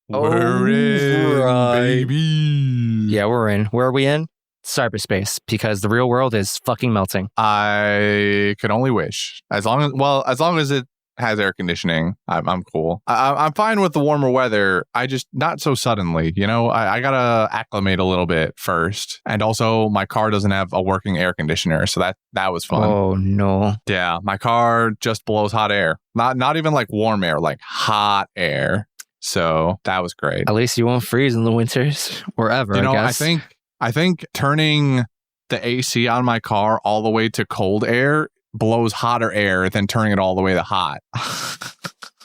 We're in, baby. Yeah, we're in. Where are we in? Cyberspace, because the real world is fucking melting. I can only wish. As long as it has air conditioning, I'm cool. I'm fine with the warmer weather. I just not so suddenly. You know, I gotta acclimate a little bit first, and also my car doesn't have a working air conditioner, so that was fun. Oh no. Yeah, my car just blows hot air. Not even like warm air, like hot air. So that was great. At least you won't freeze in the winters, wherever. I guess. I think turning the AC on my car all the way to cold air blows hotter air than turning it all the way to hot.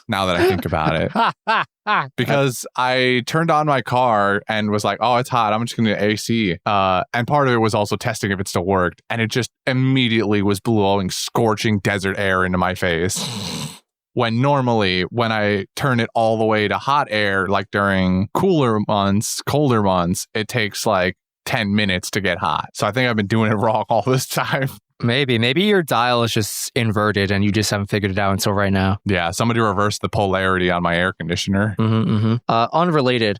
Now that I think about it. Because I turned on my car and was like, oh, it's hot. I'm just going to do AC. And part of it was also testing if it still worked. And it just immediately was blowing scorching desert air into my face. When normally, when I turn it all the way to hot air, like during colder months, it takes like 10 minutes to get hot. So I think I've been doing it wrong all this time. Maybe your dial is just inverted and you just haven't figured it out until right now. Yeah, somebody reversed the polarity on my air conditioner. Unrelated,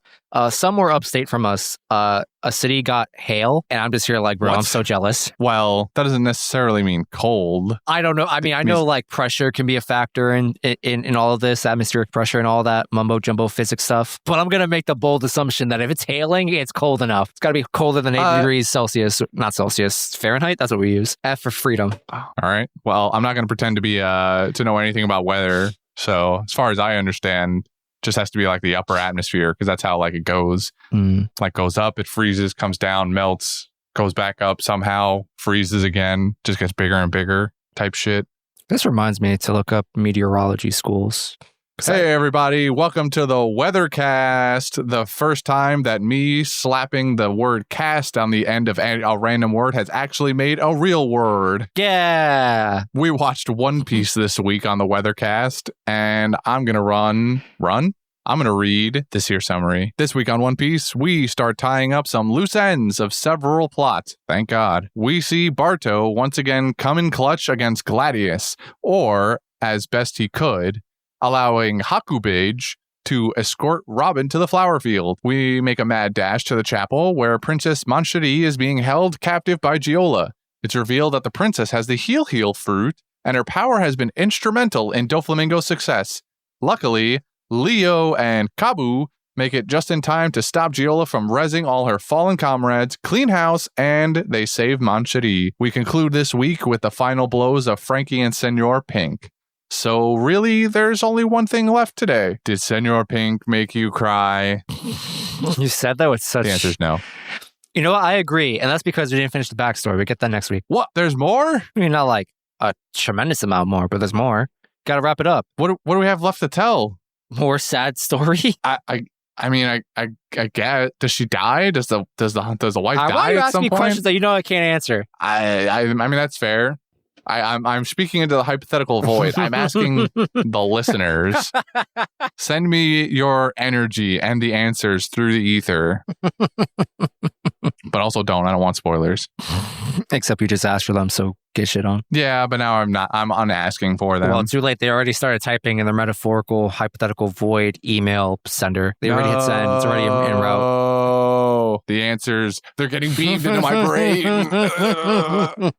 somewhere upstate from us, a city got hail, and I'm just here like, bro, I'm so jealous. Well, that doesn't necessarily mean cold. I don't know. I mean, I know like pressure can be a factor in all of this, atmospheric pressure and all that mumbo jumbo physics stuff. But I'm gonna make the bold assumption that if it's hailing, it's cold enough. It's got to be colder than 80 degrees Celsius, not Celsius, Fahrenheit. That's what we use. F for freedom. All right. Well, I'm not gonna pretend to be to know anything about weather. So as far as I understand, just has to be like the upper atmosphere, because that's how like it goes. Like goes up, it freezes, comes down, melts, goes back up somehow, freezes again, just gets bigger and bigger type shit. This reminds me to look up meteorology schools. Hey everybody, welcome to the Weathercast. The first time that me slapping the word cast on the end of a random word has actually made a real word. Yeah. We watched One Piece this week on the Weathercast, and I'm going to I'm going to read this here summary. This week on One Piece, we start tying up some loose ends of several plots. Thank God. We see Barto once again come in clutch against Gladius, or, as best he could, allowing Hakubage to escort Robin to the flower field. We make a mad dash to the chapel where Princess Mancheri is being held captive by Giola. It's revealed that the princess has the Heal fruit, and her power has been instrumental in Doflamingo's success. Luckily, Leo and Kabu make it just in time to stop Giola from rezzing all her fallen comrades, clean house, and they save Mancheri. We conclude this week with the final blows of Frankie and Senor Pink. So really, there's only one thing left today. Did Senor Pink make you cry? You said that with such... The answer's no. You know what? I agree. And that's because we didn't finish the backstory. We get that next week. What? There's more? I mean, not like a tremendous amount more, but there's more. Gotta wrap it up. What do we have left to tell? More sad story? I mean, I get. Does she die? Does the wife die? Why are you at asking some me point? questions that you know I can't answer? I mean, that's fair. I'm speaking into the hypothetical void. I'm asking the listeners. Send me your energy and the answers through the ether. But also don't. I don't want spoilers. Except you just asked for them, so get shit on. Yeah, but now I'm not. I'm unasking for them. Well, too late. They already started typing in their metaphorical, hypothetical void email sender. They already hit send. It's already en route. Oh, the answers. They're getting beamed into my brain.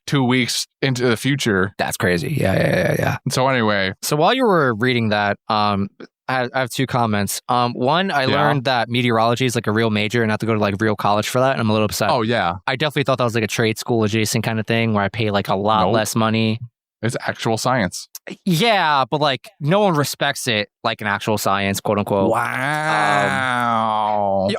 2 weeks into the future. That's crazy. Yeah. So anyway. So while you were reading that, I have two comments. One, I learned that meteorology is like a real major and I have to go to like real college for that. And I'm a little upset. Oh, yeah. I definitely thought that was like a trade school adjacent kind of thing where I pay like a lot less money. It's actual science. Yeah, but like no one respects it like an actual science, quote unquote. Wow.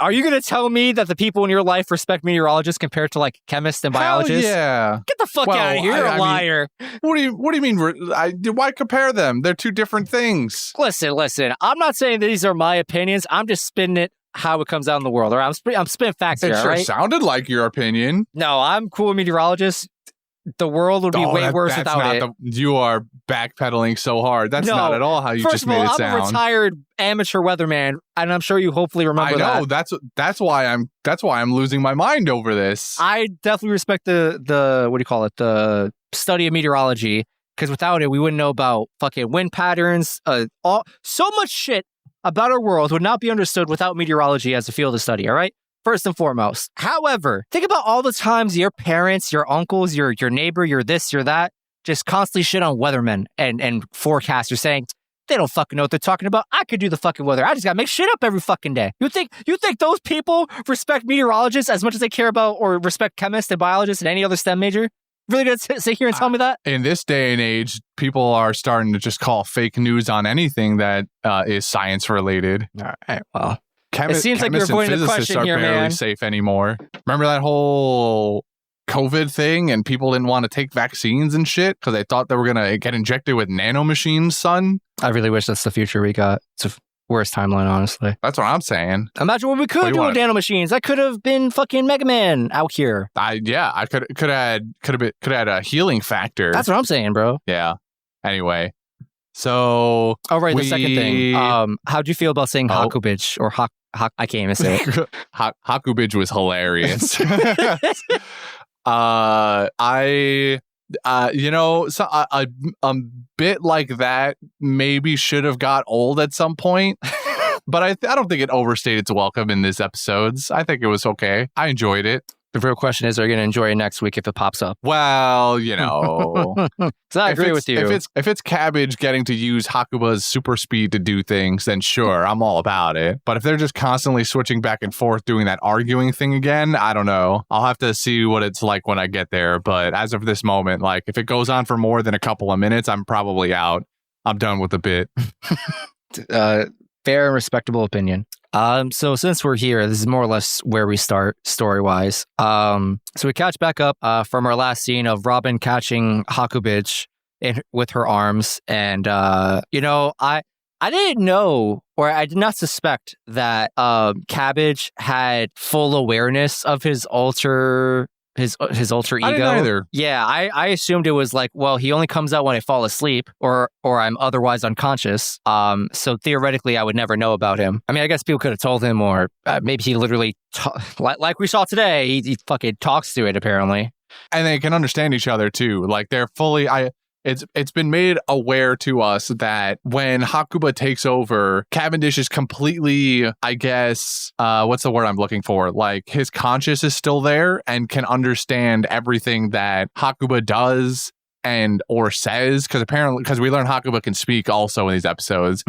Are you going to tell me that the people in your life respect meteorologists compared to like chemists and biologists? Hell yeah. Get the fuck out of here. You're a liar. What do you mean? Why compare them? They're two different things. Listen. I'm not saying these are my opinions. I'm just spinning it how it comes out in the world. Or I'm spinning facts here, It sure right? sounded like your opinion. No, I'm cool with meteorologists. The world would be way worse without it. You are backpedaling so hard. That's not at all how you just made it sound. I'm a retired amateur weatherman, and I'm sure you hopefully remember that. I know. That's why I'm losing my mind over this. I definitely respect the what do you call it? The study of meteorology, because without it, we wouldn't know about fucking wind patterns. So much shit about our world would not be understood without meteorology as a field of study, all right? First and foremost. However, think about all the times your parents, your uncles, your neighbor, your this, your that, just constantly shit on weathermen and forecasters saying, they don't fucking know what they're talking about. I could do the fucking weather. I just gotta make shit up every fucking day. You think those people respect meteorologists as much as they care about or respect chemists and biologists and any other STEM major? Really gonna sit here and tell me that? In this day and age, people are starting to just call fake news on anything that is science related. All right, well. It seems like you're avoiding the question here, man. Are barely safe anymore. Remember that whole COVID thing and people didn't want to take vaccines and shit because they thought they were going to get injected with nanomachines, son? I really wish that's the future we got. It's a worst timeline, honestly. That's what I'm saying. Imagine what we could do with nanomachines. That could have been fucking Mega Man out here. I could have had a healing factor. That's what I'm saying, bro. Yeah. Anyway. So the second thing. How'd you feel about saying Hakubich or I can't even say it. Hakubich was hilarious. A bit like that maybe should have got old at some point, but I don't think it overstayed its welcome in these episodes. I think it was okay. I enjoyed it. The real question is, are you going to enjoy it next week if it pops up? Well, you know. So I agree with you. If it's Cabbage getting to use Hakuba's super speed to do things, then sure, I'm all about it. But if they're just constantly switching back and forth doing that arguing thing again, I don't know. I'll have to see what it's like when I get there. But as of this moment, like if it goes on for more than a couple of minutes, I'm probably out. I'm done with the bit. Fair and respectable opinion. So since we're here, this is more or less where we start story-wise. So we catch back up from our last scene of Robin catching Hakubich with her arms. And, I didn't know, or I did not suspect that Cabbage had full awareness of his alter ego. I didn't either. Yeah, I assumed it was like, well, he only comes out when I fall asleep or I'm otherwise unconscious. So theoretically, I would never know about him. I mean, I guess people could have told him, or maybe he literally, like we saw today, he fucking talks to it apparently. And they can understand each other too. Like they're fully. It's been made aware to us that when Hakuba takes over, Cavendish is completely, I guess, what's the word I'm looking for? Like his conscience is still there and can understand everything that Hakuba does and or says, because we learn Hakuba can speak also in these episodes.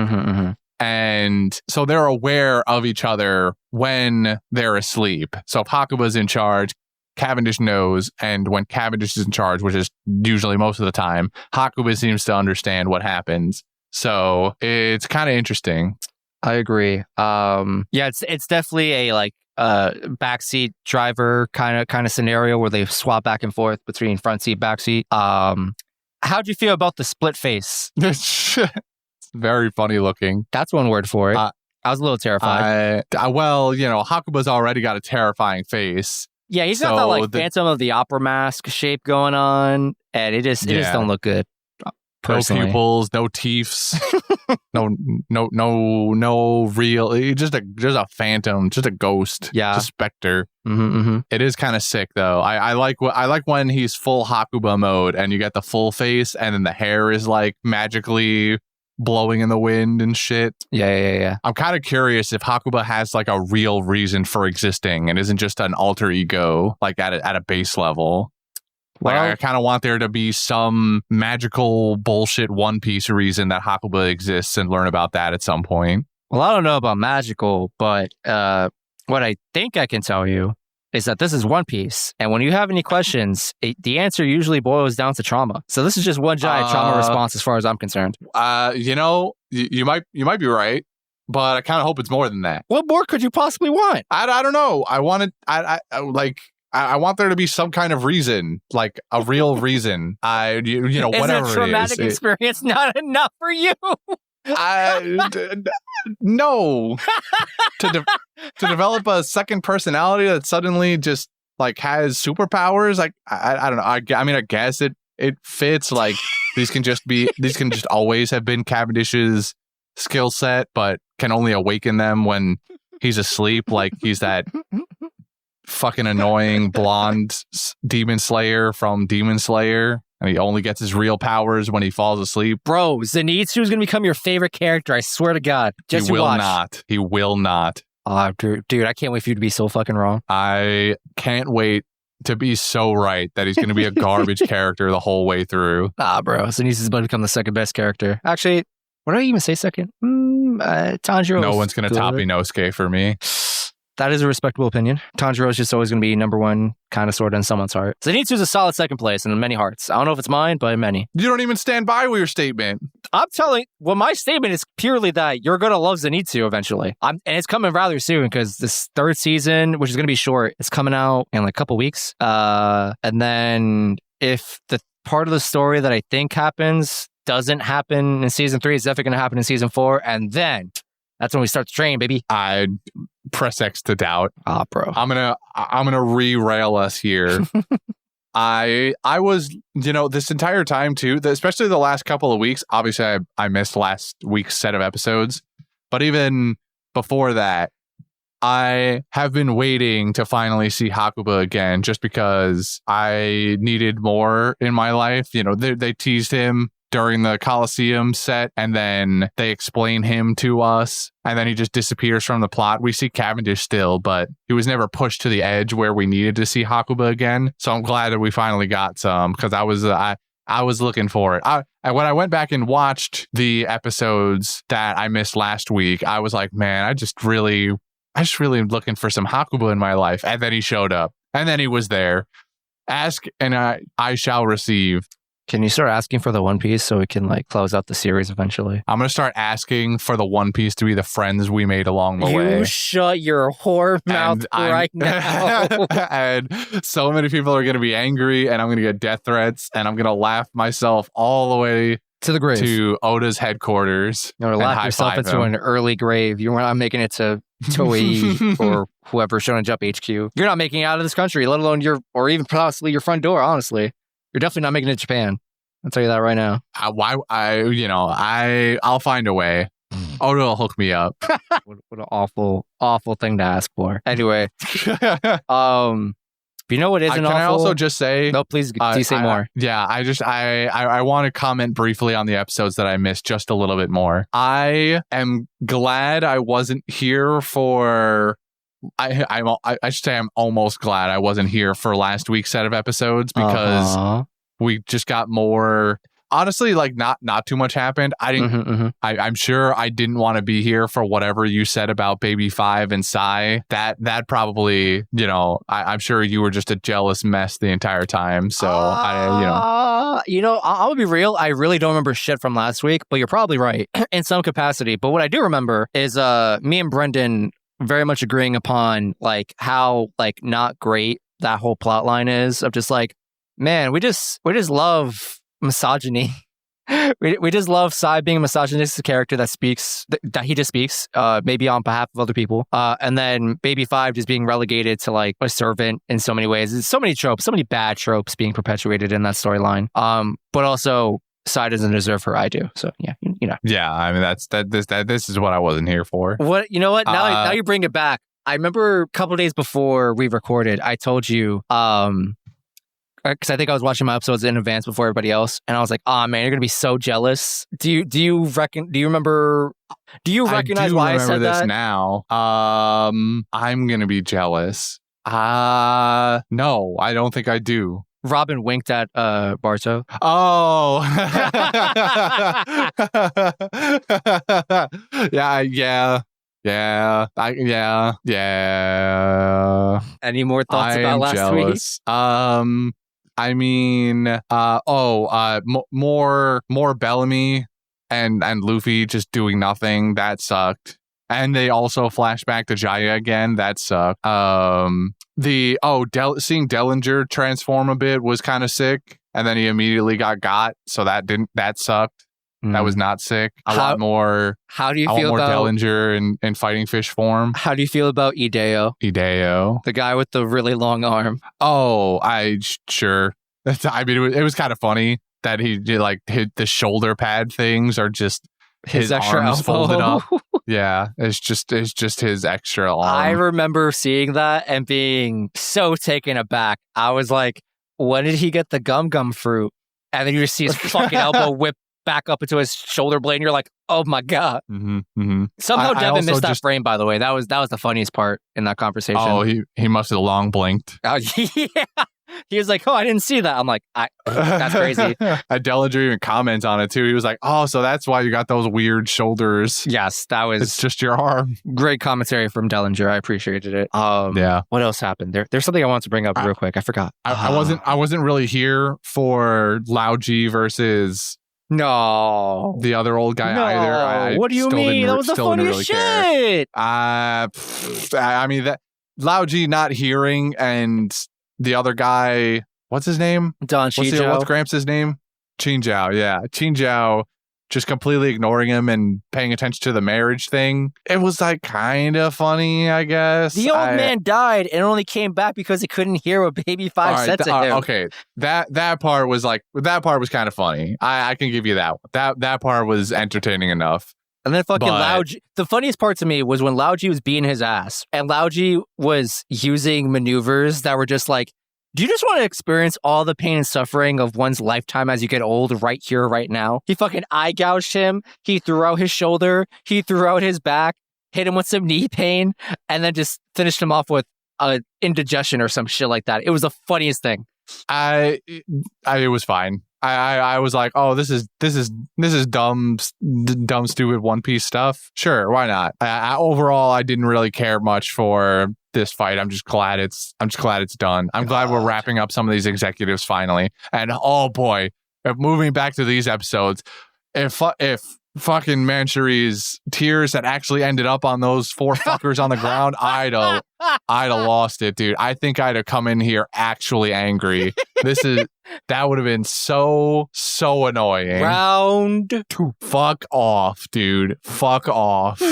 And so they're aware of each other when they're asleep. So if Hakuba's in charge, Cavendish knows, and when Cavendish is in charge, which is usually most of the time, Hakuba seems to understand what happens. So it's kind of interesting. I agree. It's definitely a backseat driver kind of scenario where they swap back and forth between front seat, backseat. How'd you feel about the split face? It's very funny looking. That's one word for it. I was a little terrified. Hakuba's already got a terrifying face. Yeah, he's got that Phantom of the Opera mask shape going on, and it just don't look good. Personally. No pupils, no teeth, no real. Just a phantom, just a ghost, just a specter. It is kind of sick though. I like when he's full Hakuba mode, and you get the full face, and then the hair is like magically blowing in the wind and shit. Yeah. I'm kind of curious if Hakuba has like a real reason for existing and isn't just an alter ego, like at a base level. Like I kind of want there to be some magical bullshit One Piece reason that Hakuba exists and learn about that at some point. Well, I don't know about magical, but what I think I can tell you is that this is One Piece, and when you have any questions, the answer usually boils down to trauma. So this is just one giant trauma response as far as I'm concerned. You might be right, but I kind of hope it's more than that. What more could you possibly want? I don't know. I want there to be some kind of reason, like a real reason. Whatever it is. Is a traumatic experience not enough for you? No. to develop a second personality that suddenly just like has superpowers, like I don't know. I mean, I guess it fits. Like these can just always have been Cavendish's skill set, but can only awaken them when he's asleep. Like he's that fucking annoying blonde demon slayer from Demon Slayer. and he only gets his real powers when he falls asleep. Bro, Zenitsu is going to become your favorite character. I swear to God. Just he will watch. not. He will not. Dude, I can't wait for you to be so fucking wrong. I can't wait to be so right that he's going to be a garbage character the whole way through. Bro. Zenitsu is about to become the second best character. Actually, what did I even say second? Tanjiro. No one's going to top Inosuke for me. That is a respectable opinion. Tanjiro is just always going to be number one, kind of, sort of, in someone's heart. Zenitsu is a solid second place in many hearts. I don't know if it's mine, but in many. You don't even stand by with your statement. My statement is purely that you're going to love Zenitsu eventually. And it's coming rather soon because this third season, which is going to be short, is coming out in like a couple weeks. And then if the part of the story that I think happens doesn't happen in season 3, it's definitely going to happen in season 4. And then that's when we start to train, baby. I press X to doubt. Bro. I'm gonna re-rail us here. I was, this entire time too, especially the last couple of weeks. Obviously, I missed last week's set of episodes, but even before that, I have been waiting to finally see Hakuba again, just because I needed more in my life. They teased him during the Coliseum set, and then they explain him to us, and then he just disappears from the plot. We see Cavendish still, but he was never pushed to the edge where we needed to see Hakuba again. So I'm glad that we finally got some, because I was looking for it. When I went back and watched the episodes that I missed last week, I was like, man, I just really am looking for some Hakuba in my life. And then he showed up, and then he was there. Ask and I shall receive. Can you start asking for the One Piece so we can close out the series eventually? I'm going to start asking for the One Piece to be the friends we made along the way. You shut your whore mouth right now. And so many people are going to be angry, and I'm going to get death threats, and I'm going to laugh myself all the way to the grave, to Oda's headquarters. Or laugh yourself into an early grave. You're not making it to Toei or whoever Shonen Jump HQ. You're not making it out of this country, let alone or even possibly your front door, honestly. You're definitely not making it to Japan. I'll tell you that right now. I'll find a way. Oda will hook me up. What an awful thing to ask for. Anyway, you know what isn't awful? Can I also just say? No, please say more. I want to comment briefly on the episodes that I missed just a little bit more. I am glad I wasn't here for. I should say I'm almost glad I wasn't here for last week's set of episodes, because we just got more. Honestly, not too much happened. I didn't. I'm sure I didn't want to be here for whatever you said about Baby 5 and Sai. That probably, I'm sure you were just a jealous mess the entire time. So I'm gonna be real. I really don't remember shit from last week, but you're probably right in some capacity. But what I do remember is me and Brendan very much agreeing upon how not great that whole plot line is, of just man, we just love misogyny. we just love Sai being a misogynistic character that speaks that he just speaks maybe on behalf of other people, and then Baby 5 just being relegated to a servant in so many ways. There's so many tropes, so many bad tropes being perpetuated in that storyline, but also Sai doesn't deserve her. I do. So yeah, Yeah, I mean this is what I wasn't here for. What now you bring it back. I remember a couple of days before we recorded, I told you because I think I was watching my episodes in advance before everybody else, and I was like, "Oh man, you're gonna be so jealous." Do you remember? Do you recognize why I said this that? Now, I'm gonna be jealous. No, I don't think I do. Robin winked at Barto. Oh. Yeah. Any more thoughts about last jealous. Week? I mean, more Bellamy and Luffy just doing nothing. That sucked. And they also flash back to Jaya again. That sucked. Seeing Dellinger transform a bit was kind of sick, and then he immediately got. So that sucked. That was not sick. I want more. How do you feel about Dellinger in fighting fish form? How do you feel about Ideo? The guy with the really long arm. Oh, sure. I mean, it was kind of funny that he did the shoulder pad things are just his extra arms folded up. Yeah, it's just his extra arm. I remember seeing that and being so taken aback. I was like, when did he get the gum fruit? and then you just see his fucking elbow whip back up into his shoulder blade, and you're like, oh my God. Somehow Devin missed that frame, by the way. That was the funniest part in that conversation. Oh, he must have long blinked. Oh, yeah. He was like, oh, I didn't see that. I'm like, that's crazy. Dellinger even comments on it too. He was like, oh, so that's why you got those weird shoulders. Yes, that was... It's just your arm. Great commentary from Dellinger. I appreciated it. Yeah. What else happened? There's something I wanted to bring up real quick. I forgot. I wasn't really here for Lao G versus... No. The other old guy either. I what do you mean? That was the funniest shit. I mean, that Lao G not hearing and the other guy, what's his name? Don Qinzhao. What's Gramps' name? Qinzhao, yeah. Qinzhao just completely ignoring him and paying attention to the marriage thing. It was like kind of funny, I guess. The old man died and only came back because he couldn't hear what Baby Five said to him. Okay, that part was kind of funny. I can give you that one. That part was entertaining enough. And then fucking Lao G. The funniest part to me was when Lao G was beating his ass and Lao G was using maneuvers that were just like, do you just want to experience all the pain and suffering of one's lifetime as you get old right here, right now? He fucking eye gouged him. He threw out his shoulder. He threw out his back, hit him with some knee pain, and then just finished him off with indigestion or some shit like that. It was the funniest thing. It was fine. I was like, oh, this is dumb, stupid One Piece stuff. Sure, why not? Overall, I didn't really care much for this fight. I'm just glad it's done. I'm glad we're wrapping up some of these executives finally. And oh boy, if moving back to these episodes, if fucking Manchuri's tears had actually ended up on those four fuckers on the ground, I'd have lost it, dude. I think I'd have come in here actually angry. That would have been so annoying. Round 2. Fuck off, dude. Fuck off.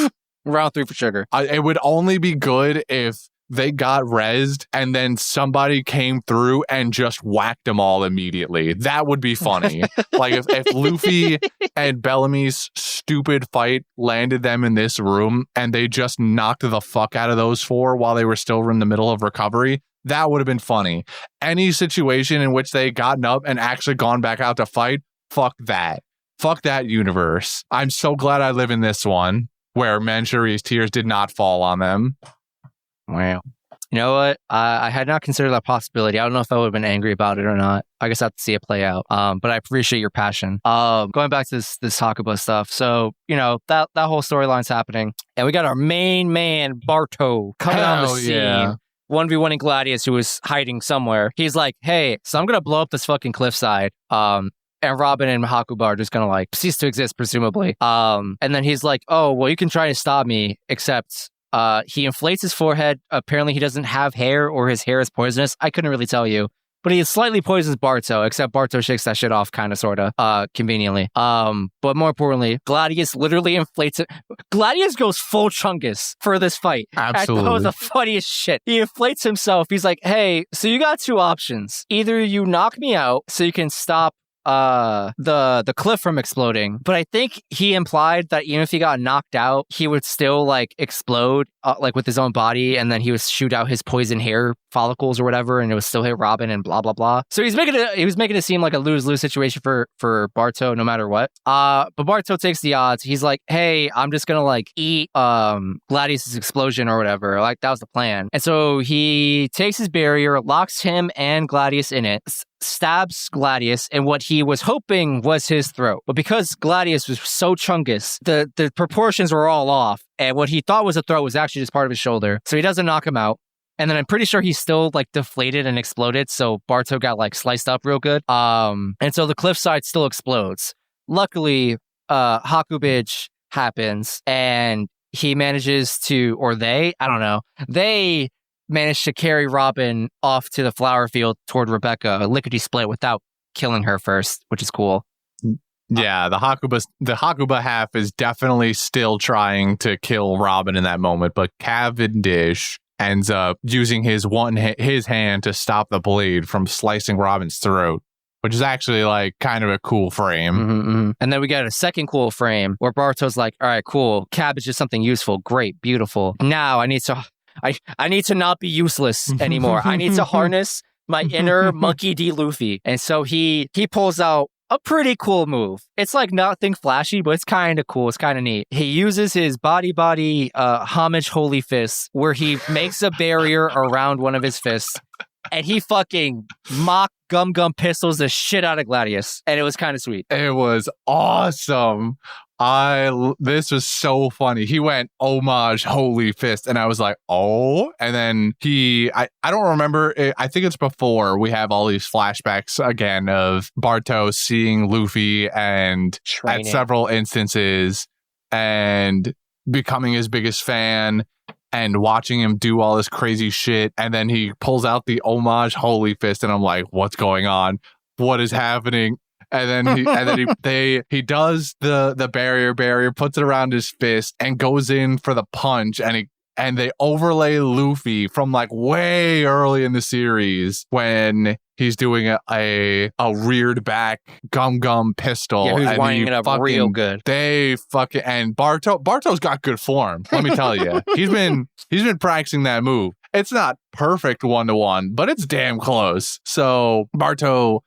Round 3 for sugar. It would only be good if they got rezzed and then somebody came through and just whacked them all immediately. That would be funny. Like if Luffy and Bellamy's stupid fight landed them in this room and they just knocked the fuck out of those four while they were still in the middle of recovery, that would have been funny. Any situation in which they gotten up and actually gone back out to fight, fuck that. Fuck that universe. I'm so glad I live in this one where Manchuri's tears did not fall on them. Wow. You know what? I had not considered that possibility. I don't know if I would have been angry about it or not. I guess I have to see it play out. But I appreciate your passion. Going back to this Hakuba stuff. So, that whole storyline's happening. And we got our main man, Barto, coming on the scene. Yeah. 1v1ing Gladius, who was hiding somewhere. He's like, hey, so I'm going to blow up this fucking cliffside. And Robin and Hakuba are just going to cease to exist, presumably. And then he's like, oh, well, you can try to stop me, except... he inflates his forehead. Apparently he doesn't have hair or his hair is poisonous. I couldn't really tell you. But he slightly poisons Barto, except Barto shakes that shit off kind of, sort of, conveniently. But more importantly, Gladius literally inflates it. Gladius goes full Chungus for this fight. Absolutely. That was the funniest shit. He inflates himself. He's like, hey, so you got two options. Either you knock me out so you can stop the cliff from exploding, but I think he implied that even if he got knocked out, he would still explode with his own body, and then he would shoot out his poison hair follicles or whatever, and it would still hit Robin and blah blah blah. So he was making it seem like a lose-lose situation for Barto no matter what. But Barto takes the odds. He's like, hey, I'm just gonna eat Gladius's explosion or whatever. That was the plan. And so he takes his barrier, locks him and Gladius in it, stabs Gladius in what he was hoping was his throat. But because Gladius was so Chungus, the proportions were all off. And what he thought was a throat was actually just part of his shoulder. So he doesn't knock him out. And then I'm pretty sure he's still deflated and exploded. So Barto got sliced up real good. And so the cliffside still explodes. Luckily, Hakubage happens and he manages to, or they managed to carry Robin off to the flower field toward Rebecca, a lickety-split without killing her first, which is cool. Yeah, the Hakuba half is definitely still trying to kill Robin in that moment, but Cavendish ends up using his hand to stop the blade from slicing Robin's throat, which is actually kind of a cool frame. Mm-hmm, mm-hmm. And then we got a second cool frame where Barto's like, all right, cool, cabbage is something useful, great, beautiful. Now I need to not be useless anymore. I need to harness my inner Monkey D. Luffy. And so he pulls out a pretty cool move. It's like nothing flashy, but it's kind of cool. It's kind of neat. He uses his body homage holy fist, where he makes a barrier around one of his fists, and he fucking mock gum pistols the shit out of Gladius, and it was kind of sweet. It was awesome. This was so funny. He went homage holy fist, and I was like, oh. And then I don't remember. I think it's before we have all these flashbacks again of Barto seeing Luffy and Training. at several instances and becoming his biggest fan and watching him do all this crazy shit. And then he pulls out the homage holy fist, and I'm like, what's going on? What is happening? And then he does the barrier, puts it around his fist, and goes in for the punch. And they overlay Luffy from like way early in the series when he's doing a reared back gum pistol. Yeah, who's and winding it up real good. And Barto's got good form. Let me tell you, he's been practicing that move. It's not perfect 1-to-1, but it's damn close. So Barto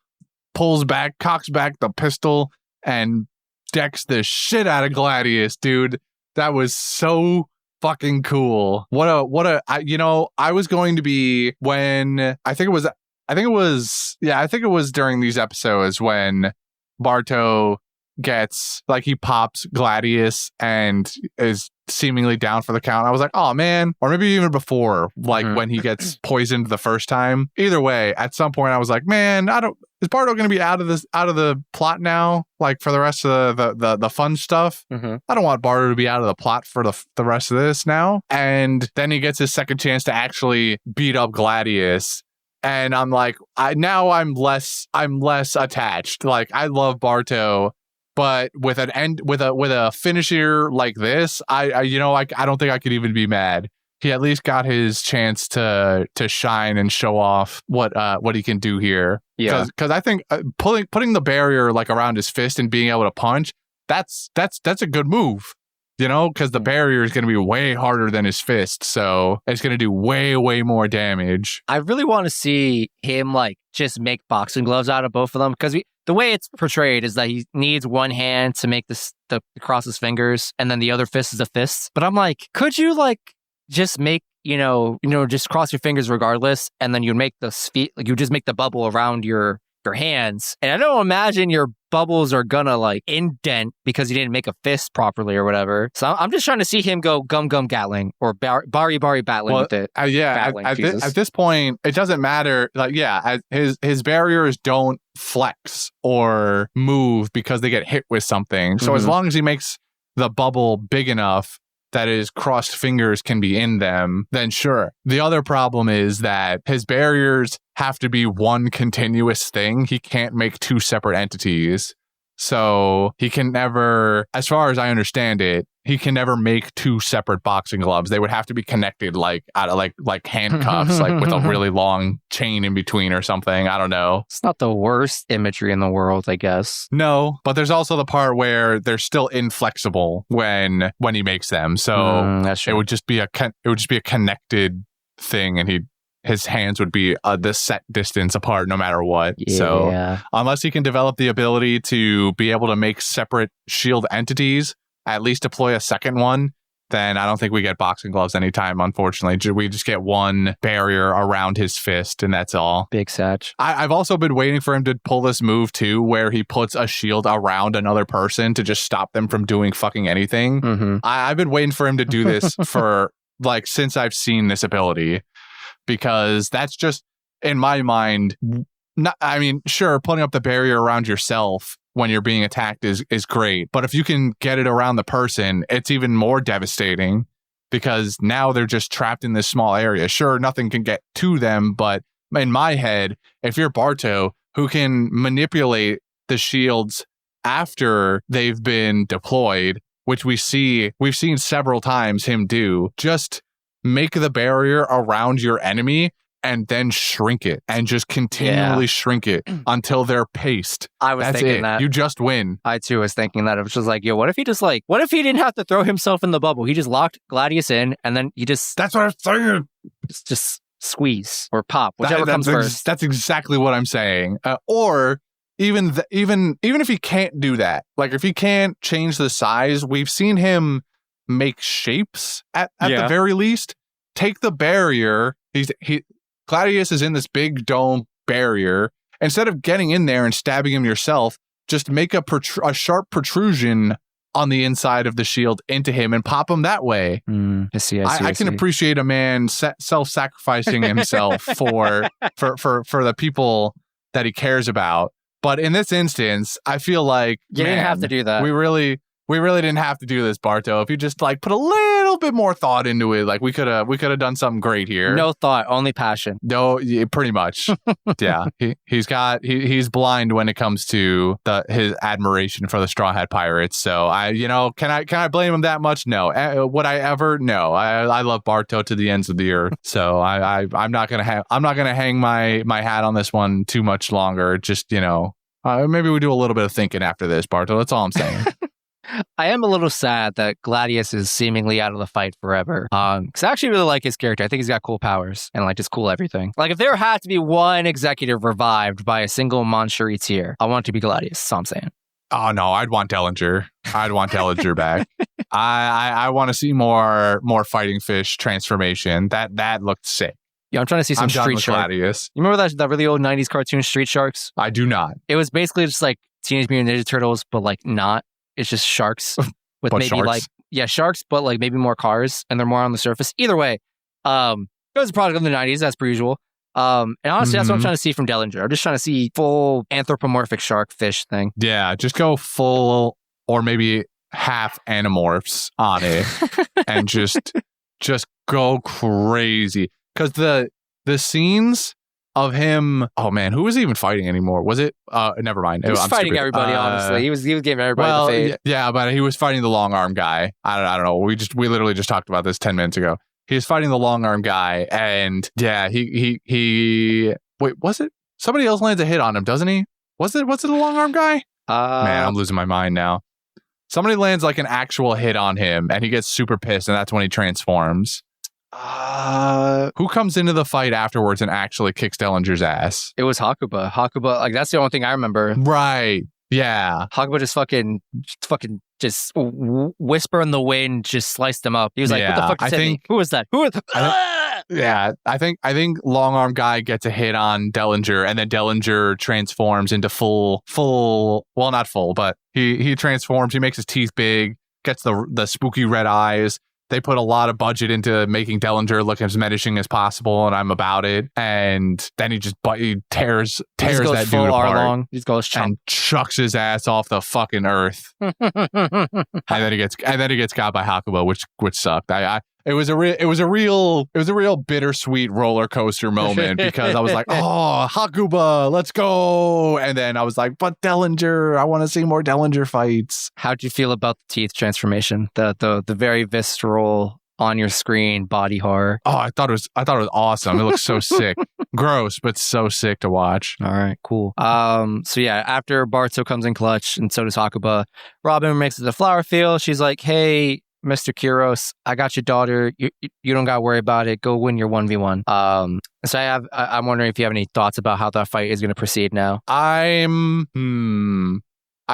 cocks back the pistol, and decks the shit out of Gladius, dude. That was so fucking cool. I was going to be when I think it was during these episodes when Barto gets like he pops Gladius and is seemingly down for the count. I was like, oh man, or maybe even before, like when he gets poisoned the first time. Either way, at some point I was like, man, is Barto going to be out of the plot now? Like for the rest of the fun stuff? Mm-hmm. I don't want Barto to be out of the plot for the rest of this now. And then he gets his second chance to actually beat up Gladius. And I'm like, I'm less attached. Like I love Barto, but with a finisher like this, I don't think I could even be mad. He at least got his chance to shine and show off what he can do here. Yeah, because I think putting the barrier like around his fist and being able to punch, that's a good move. Because the barrier is going to be way harder than his fist, so it's going to do way, way more damage. I really want to see him like just make boxing gloves out of both of them, because the way it's portrayed is that he needs one hand to make the cross his fingers, and then the other fist is a fist. But I'm like, could you like just make just cross your fingers regardless, and then you make you just make the bubble around your hands, and I don't imagine your bubbles are gonna like indent because you didn't make a fist properly or whatever. So I'm just trying to see him go gum Gatling or bari battling with it. At this point, it doesn't matter. Like, his barriers don't flex or move because they get hit with something. So as long as he makes the bubble big enough that his crossed fingers can be in them, then sure. The other problem is that his barriers have to be one continuous thing. He can't make two separate entities. So he can never, as far as I understand it, he can never make two separate boxing gloves. They would have to be connected like handcuffs, like with a really long chain in between or something. I don't know. It's not the worst imagery in the world, I guess. No, but there's also the part where they're still inflexible when he makes them. So that's true. it would just be a connected thing, and his hands would be the set distance apart no matter what. Yeah. So unless he can develop the ability to be able to make separate shield entities, at least deploy a second one, then I don't think we get boxing gloves anytime, unfortunately. We just get one barrier around his fist, and that's all. Big satch. I've also been waiting for him to pull this move, too, where he puts a shield around another person to just stop them from doing fucking anything. Mm-hmm. I've been waiting for him to do this for, since I've seen this ability. Because that's just, in my mind, sure, putting up the barrier around yourself when you're being attacked is great. But if you can get it around the person, it's even more devastating because now they're just trapped in this small area. Sure, nothing can get to them, but in my head, if you're Barto, who can manipulate the shields after they've been deployed, which we've seen several times him do, just make the barrier around your enemy and then shrink it and just continually shrink it until they're paced. I was thinking that. You just win. I too was thinking that. It was just like, what if he didn't have to throw himself in the bubble? He just locked Gladius in and then he just... That's what I'm saying. Just squeeze or pop, whichever comes first. That's exactly what I'm saying. Or even if he can't do that, like if he can't change the size, we've seen him make shapes at the very least. Take the barrier. Gladius is in this big dome barrier. Instead of getting in there and stabbing him yourself, just make a sharp protrusion on the inside of the shield into him and pop him that way. I see. I can appreciate a man self-sacrificing himself for the people that he cares about. But in this instance, I feel like you didn't have to do that. We really didn't have to do this, Barto. If you just like put a little bit more thought into it, like we could have done something great here. No thought, only passion. No, pretty much. Yeah, he's blind when it comes to his admiration for the Straw Hat Pirates. So can I blame him that much? No. Would I ever? No. I love Barto to the ends of the earth. So I'm not gonna hang my hat on this one too much longer. Just maybe we do a little bit of thinking after this, Barto. That's all I'm saying. I am a little sad that Gladius is seemingly out of the fight forever. Because I actually really like his character. I think he's got cool powers and just cool everything. Like if there had to be one executive revived by a single Moncherie tier, I want it to be Gladius. That's all I'm saying. Oh no, I'd want Dellinger. I'd want Dellinger back. I want to see more fighting fish transformation. That looked sick. Yeah, I'm trying to see some Street Shark. Gladius. You remember that really old 90s cartoon Street Sharks? I do not. It was basically just like Teenage Mutant Ninja Turtles, but not. It's just sharks with maybe sharks? Sharks, but maybe more cars and they're more on the surface. Either way, it was a product of the 90s, as per usual. And honestly, that's what I'm trying to see from Dellinger. I'm just trying to see full anthropomorphic shark fish thing. Yeah, just go full or maybe half Animorphs on it and just go crazy. Because the scenes of him, oh man, who was he even fighting anymore? Was it? Never mind. He was fighting everybody. Honestly, he was giving everybody the fade. Yeah, but he was fighting the long arm guy. I don't know. We literally just talked about this 10 minutes ago. He was fighting the long arm guy, and yeah, he. Wait, was it? Somebody else lands a hit on him, doesn't he? Was it the long arm guy? Man, I'm losing my mind now. Somebody lands like an actual hit on him, and he gets super pissed, and that's when he transforms. Who comes into the fight afterwards and actually kicks Dellinger's ass? It was Hakuba. Hakuba, that's the only thing I remember. Right. Yeah. Hakuba just fucking whisper in the wind, just sliced him up. He was like, "What the fuck is that? Who was that? Who was Yeah, I think long arm guy gets a hit on Dellinger, and then Dellinger transforms into full. Well, not full, but he transforms. He makes his teeth big, gets the spooky red eyes. They put a lot of budget into making Dellinger look as menacing as possible, and I'm about it. And then he tears that dude apart. He just goes and chucks his ass off the fucking earth. and then he gets got by Hakuba, which sucked. It was a real bittersweet roller coaster moment because I was like, oh, Hakuba, let's go. And then I was like, but Dellinger, I want to see more Dellinger fights. How'd you feel about the teeth transformation? The very visceral on your screen body horror. Oh, I thought it was awesome. It looks so sick. Gross, but so sick to watch. All right, cool. So yeah, after Barto comes in clutch and so does Hakuba, Robin makes it to the flower field. She's like, hey, Mr. Kyros, I got your daughter. You don't got to worry about it. Go win your 1v1. So I'm wondering if you have any thoughts about how that fight is going to proceed now. I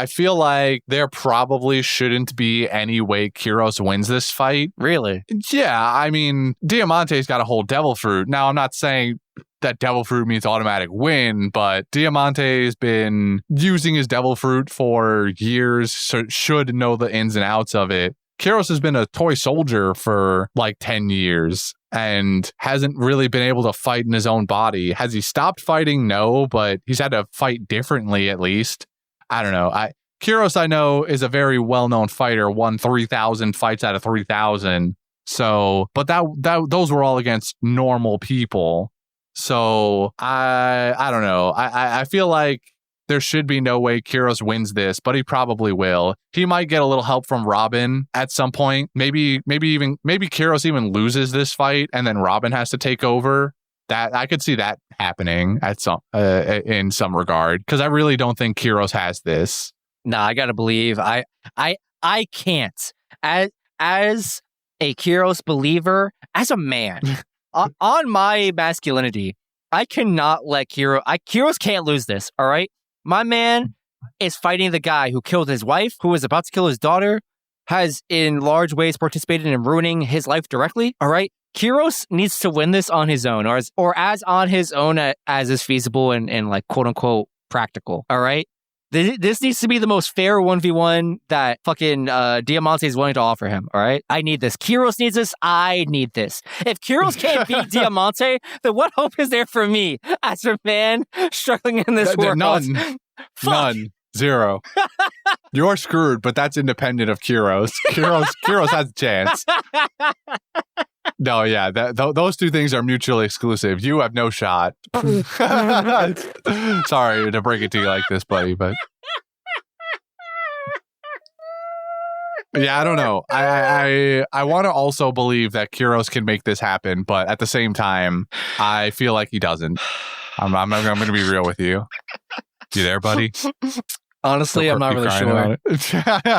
feel like there probably shouldn't be any way Kyros wins this fight. Really? Yeah, I mean, Diamante's got a whole devil fruit. Now, I'm not saying that devil fruit means automatic win, but Diamante's been using his devil fruit for years, so should know the ins and outs of it. Kyros has been a toy soldier for like 10 years and hasn't really been able to fight in his own body. Has he stopped fighting? No, but he's had to fight differently at least. I don't know. Kyros, I know, is a very well-known fighter, won 3,000 fights out of 3,000. So, but those were all against normal people. So I don't know. I feel like there should be no way Kyros wins this, but he probably will. He might get a little help from Robin at some point. Maybe Kyros even loses this fight and then Robin has to take over. That I could see that happening at some in some regard, because I really don't think Kyros has this. Nah, I gotta believe I can't as a Kyros believer, as a man. on my masculinity, I cannot let Kiros can't lose this, all right? My man is fighting the guy who killed his wife, who was about to kill his daughter, has in large ways participated in ruining his life directly, all right? Kiros needs to win this on his own, or as on his own as is feasible and like quote-unquote practical, all right? This needs to be the most fair 1v1 that fucking Diamante is willing to offer him, all right? I need this. Kiros needs this. I need this. If Kiros can't beat Diamante, then what hope is there for me as a man struggling in this world? None. Zero. You're screwed, but that's independent of Kiros. Kiros has a chance. No, yeah, those two things are mutually exclusive. You have no shot. Sorry to break it to you like this, buddy, but yeah, I don't know. I want to also believe that Kiros can make this happen, but at the same time, I feel like he doesn't. I'm going to be real with you. You there, buddy? Honestly, I'm not really sure.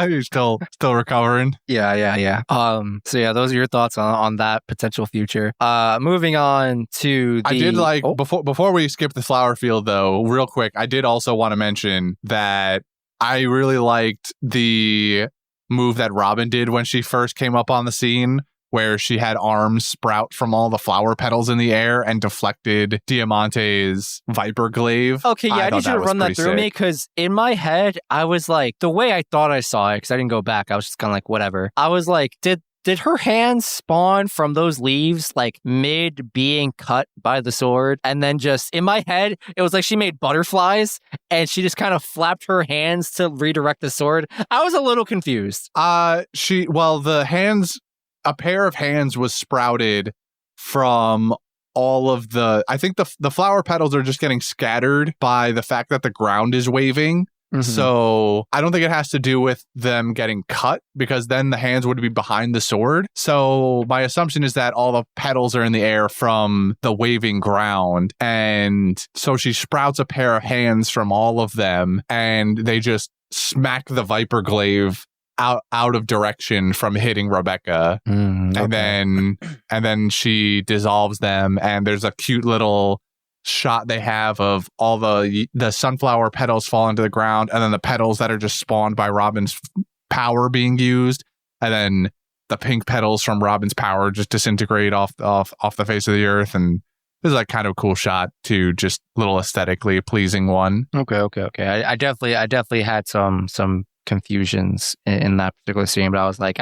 You're still recovering. Yeah. So yeah, those are your thoughts on that potential future. Moving on to I did like before we skip the flower field though, real quick. I did also want to mention that I really liked the move that Robin did when she first came up on the scene, where she had arms sprout from all the flower petals in the air and deflected Diamante's Viper Glaive. Okay, yeah, I need you to run that through me, because in my head, I was like, the way I thought I saw it, because I didn't go back, I was just kind of like, whatever. I was like, did her hands spawn from those leaves, like, mid being cut by the sword? And then just, in my head, it was like she made butterflies, and she just kind of flapped her hands to redirect the sword. I was a little confused. The hands... A pair of hands was sprouted from all of I think the flower petals are just getting scattered by the fact that the ground is waving. Mm-hmm. So I don't think it has to do with them getting cut, because then the hands would be behind the sword. So my assumption is that all the petals are in the air from the waving ground. And so she sprouts a pair of hands from all of them, and they just smack the Viper Glaive out of direction from hitting Rebecca. Okay. and then she dissolves them, and there's a cute little shot they have of all the sunflower petals fall into the ground, and then the petals that are just spawned by Robin's power being used, and then the pink petals from Robin's power just disintegrate off the face of the earth. And this is like kind of a cool shot too, just little aesthetically pleasing one. Okay. I definitely had some confusions in that particular scene, but I was like,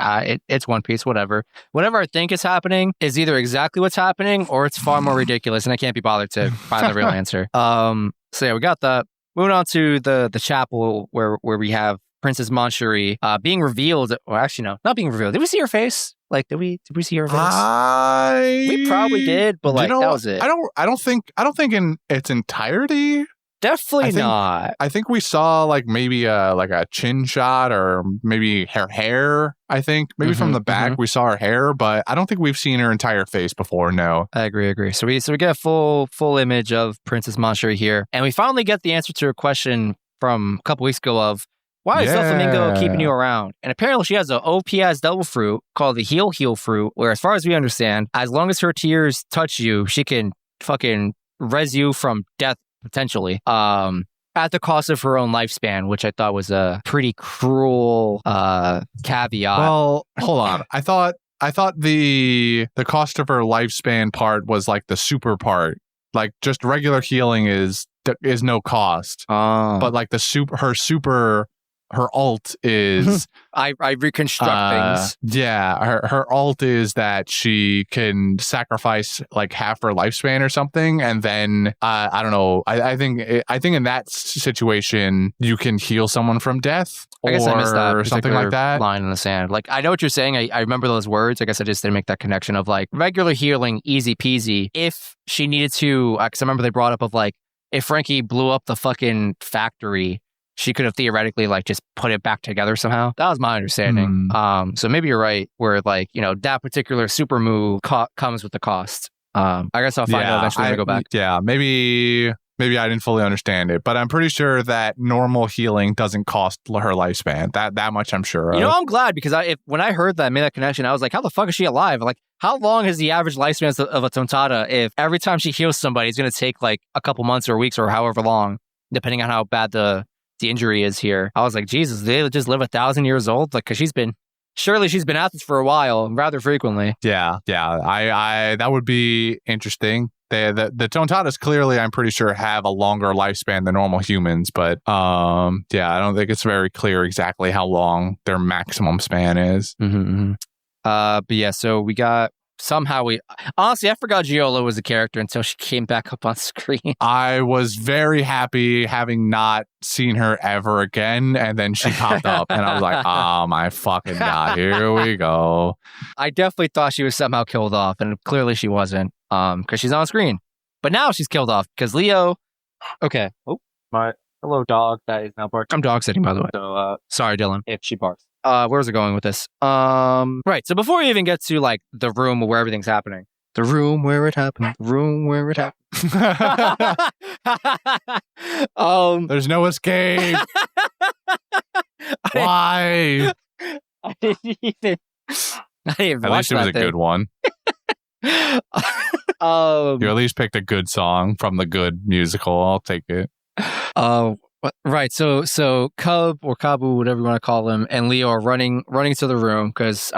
it's One Piece, whatever I think is happening is either exactly what's happening or it's far more ridiculous, and I can't be bothered to find the real answer. So yeah, we got that. Moving on to the chapel where we have Princess Manchuri being revealed, or actually no, not being revealed. Did we see her face? Like, did we see her face? We probably did, but like, that was it. I don't think in its entirety. Definitely not. I think we saw like maybe a chin shot, or maybe her hair. I think maybe from the back we saw her hair, but I don't think we've seen her entire face before. No, I agree. So we get a full image of Princess Manchuri here, and we finally get the answer to her question from a couple weeks ago of why is Doflamingo keeping you around? And apparently she has an OP-ass devil fruit called the Heal fruit, where as far as we understand, as long as her tears touch you, she can fucking res you from death. Potentially, at the cost of her own lifespan, which I thought was a pretty cruel caveat. Well, hold on. I thought the cost of her lifespan part was like the super part. Like just regular healing is no cost. But like her alt is I reconstruct things. Yeah, her alt is that she can sacrifice like half her lifespan or something, and then I don't know. I think in that situation you can heal someone from death. I guess I missed that or something like that. Line in the sand. Like I know what you're saying. I remember those words. I guess I just didn't make that connection of like regular healing, easy peasy. If she needed to, because I remember they brought up of like if Frankie blew up the fucking factory, she could have theoretically like just put it back together somehow. That was my understanding. So maybe you're right, where like, you know, that particular super move comes with the cost. I guess I'll find out eventually when I go back. Yeah, maybe maybe I didn't fully understand it, but I'm pretty sure that normal healing doesn't cost her lifespan. That much I'm sure of. You know, I'm glad because when I heard that, I made that connection, I was like, how the fuck is she alive? Like, how long is the average lifespan of a Tontada if every time she heals somebody, it's going to take like a couple months or weeks or however long, depending on how bad the injury is here. I was like, Jesus, they just live 1,000 years old? Like, because surely she's been at this for a while, rather frequently. Yeah. I that would be interesting. The Tontadas clearly, I'm pretty sure, have a longer lifespan than normal humans, but I don't think it's very clear exactly how long their maximum span is. But yeah, so we got honestly, I forgot Giola was a character until she came back up on screen. I was very happy having not seen her ever again, and then she popped up, and I was like, oh my fucking God, here we go. I definitely thought she was somehow killed off, and clearly she wasn't, because she's on screen. But now she's killed off, because Leo... Okay. Oh, my hello dog that is now barking. I'm dog sitting, by the way. So, sorry, Dylan, if she barks. Where's it going with this? Right. So before you even get to like the room where everything's happening, the room where it happened, the room where it happened. There's no escape. Why? I didn't even At least it was a good one. You at least picked a good song from the good musical. I'll take it. Right. So Cub or Kabu, whatever you want to call him, and Leo are running to the room because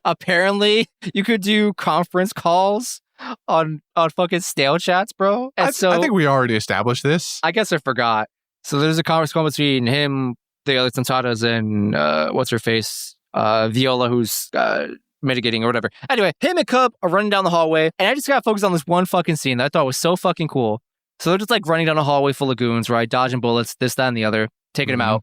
apparently you could do conference calls on fucking stale chats, bro. And I think we already established this. I guess I forgot. So there's a conference call between him, the other Tontadas, and what's her face, Viola, who's mitigating or whatever. Anyway, him and Cub are running down the hallway, and I just got focused on this one fucking scene that I thought was so fucking cool. So they're just like running down a hallway full of goons, right? Dodging bullets, this, that, and the other, taking them out.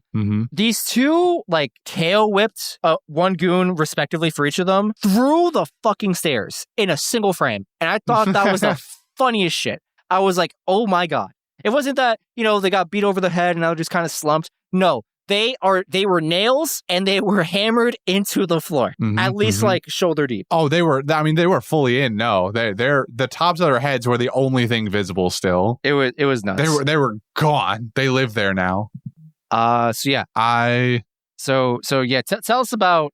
These two like tail whipped one goon respectively for each of them through the fucking stairs in a single frame. And I thought that was the funniest shit. I was like, oh my God. It wasn't that, they got beat over the head and I was just kind of slumped. No, they were nails and they were hammered into the floor, at least like shoulder deep. Oh, they were fully in. No, the tops of their heads were the only thing visible still. It was nuts. They were gone. They live there now. So yeah. Tell us about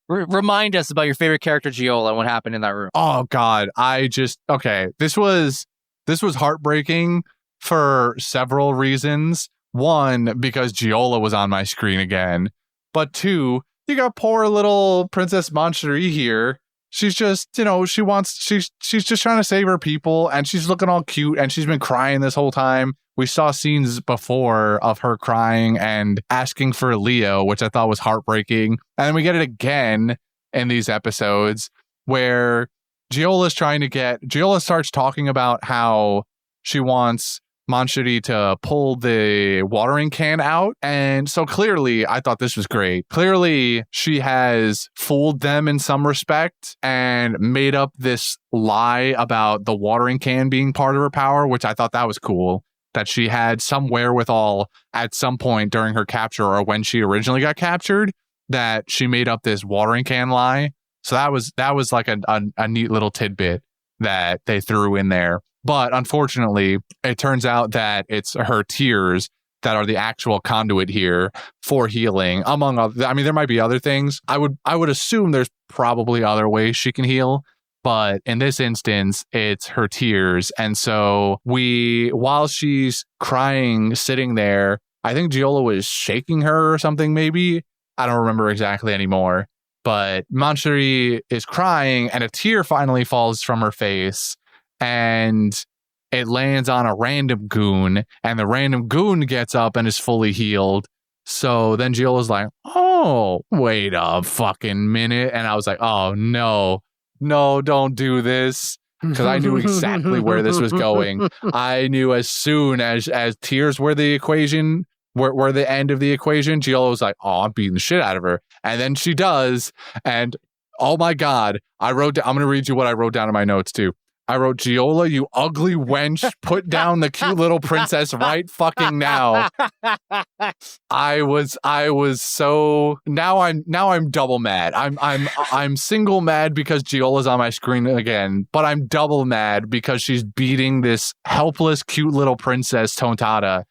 remind us about your favorite character, Giola, and what happened in that room. Oh God. This was heartbreaking for several reasons. One, because Giola was on my screen again. But two, you got poor little Princess Mancherie here. She's just, she's just trying to save her people, and she's looking all cute, and she's been crying this whole time. We saw scenes before of her crying and asking for Leo, which I thought was heartbreaking. And then we get it again in these episodes where Giola starts talking about how she wants Mancherie to pull the watering can out. And so clearly, I thought this was great. Clearly, she has fooled them in some respect and made up this lie about the watering can being part of her power, which I thought that was cool. That she had some wherewithal at some point during her capture or when she originally got captured, that she made up this watering can lie. So that was like a neat little tidbit that they threw in there. But unfortunately, it turns out that it's her tears that are the actual conduit here for healing. Among other, there might be other things. I would assume there's probably other ways she can heal, but in this instance, it's her tears. And so while she's crying, sitting there, I think Giola was shaking her or something. Maybe I don't remember exactly anymore. But Mancherie is crying, and a tear finally falls from her face. And it lands on a random goon, and the random goon gets up and is fully healed. So then Giola's like, oh, wait a fucking minute. And I was like, oh, no, don't do this. Because I knew exactly where this was going. I knew as soon as tears were the equation, were the end of the equation, Giola was like, oh, I'm beating the shit out of her. And then she does. And oh my God, I'm going to read you what I wrote down in my notes too. I wrote, Giola, you ugly wench, put down the cute little princess right fucking now. I was so now I'm double mad. I'm single mad because Giola's on my screen again, but I'm double mad because she's beating this helpless, cute little princess Tontata,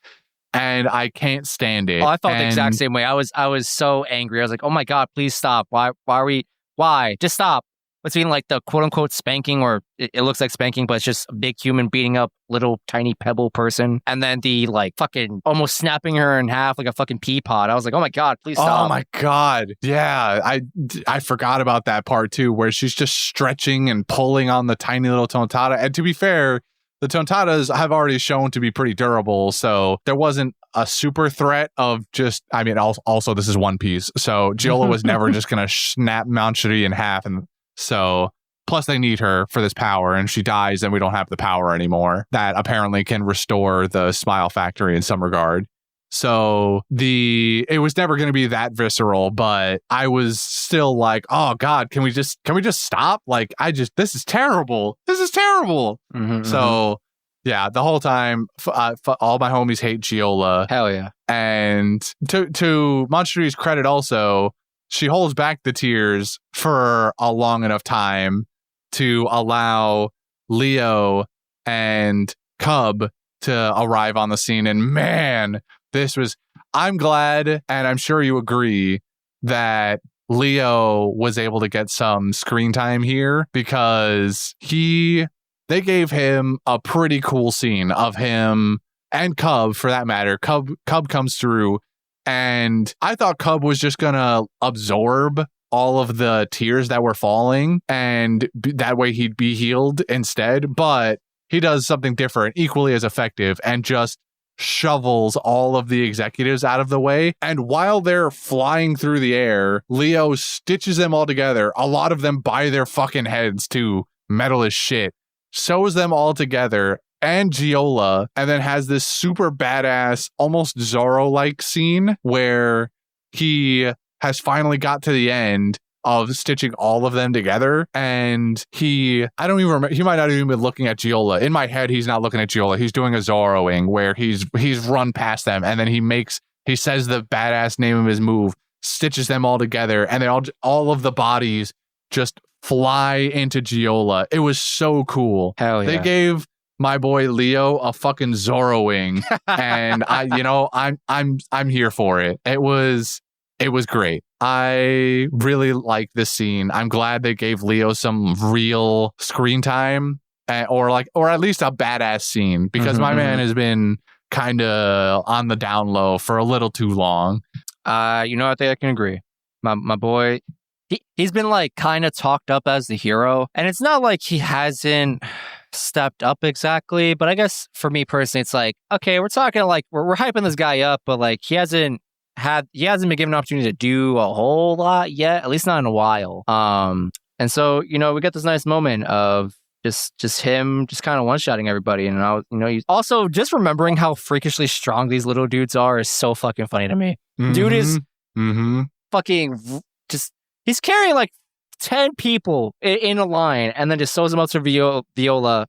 and I can't stand it. Oh, I felt the exact same way. I was so angry. I was like, oh my God, please stop. Why? Just stop. Between like the quote unquote spanking, or it looks like spanking, but it's just a big human beating up little tiny pebble person. And then the like fucking almost snapping her in half like a fucking pea pod. I was like, oh my God, please stop. Oh my God. Yeah. I forgot about that part too, where she's just stretching and pulling on the tiny little Tontata. And to be fair, the Tontatas have already shown to be pretty durable. So there wasn't a super threat of just, I mean, also this is One Piece. So Giola was never just going to snap Manchuri in half. And so, plus they need her for this power, and she dies, and we don't have the power anymore that apparently can restore the Smile Factory in some regard. So it was never going to be that visceral, but I was still like, oh God, can we just stop? Like, this is terrible. This is terrible. So yeah, the whole time, all my homies hate Giola. Hell yeah. And to Manchuri's credit also, she holds back the tears for a long enough time to allow Leo and Cub to arrive on the scene. And man, I'm glad, and I'm sure you agree, that Leo was able to get some screen time here, because they gave him a pretty cool scene of him and Cub, for that matter. Cub comes through. And I thought Cub was just going to absorb all of the tears that were falling, and that way he'd be healed instead. But he does something different, equally as effective, and just shovels all of the executives out of the way. And while they're flying through the air, Leo stitches them all together, a lot of them by their fucking heads too, metal as shit, sews them all together, and Giola, and then has this super badass, almost Zorro-like scene where he has finally got to the end of stitching all of them together, and I don't even remember, he might not even be looking at Giola. In my head, he's not looking at Giola. He's doing a Zorroing where he's run past them, and then he says the badass name of his move, stitches them all together, and they all of the bodies just fly into Giola. It was so cool. Hell yeah. They gave my boy Leo a fucking Zorroing, and I'm here for it. It was great. I really like this scene. I'm glad they gave Leo some real screen time, or at least a badass scene, because my man has been kind of on the down low for a little too long. I think I can agree. My boy, he's been like kind of talked up as the hero, and it's not like he hasn't stepped up exactly, but I guess for me personally, it's like, okay, we're talking like we're hyping this guy up, but like he hasn't been given an opportunity to do a whole lot yet, at least not in a while. And so we get this nice moment of just him just kind of one-shotting everybody, and he's also just remembering how freakishly strong these little dudes are is so fucking funny to me. Dude is fucking just, he's carrying like 10 people in a line, and then just sews them up to Giola,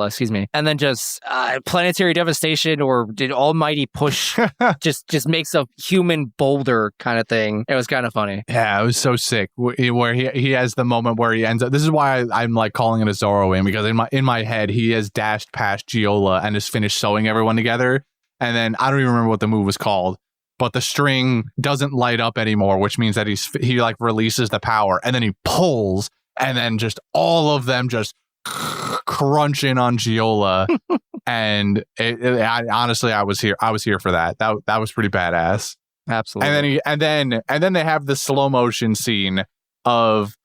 excuse me. And then just planetary devastation, or did almighty push, just makes a human boulder kind of thing. It was kind of funny. Yeah, it was so sick. Where he has the moment where he ends up, this is why I'm like calling it a Zorroing, because in my head, he has dashed past Giola and has finished sewing everyone together. And then I don't even remember what the move was called, but the string doesn't light up anymore, which means that he like releases the power, and then he pulls, and then just all of them just crunch in on Giola. And honestly, I was here for that. That was pretty badass. Absolutely. And then they have the slow motion scene of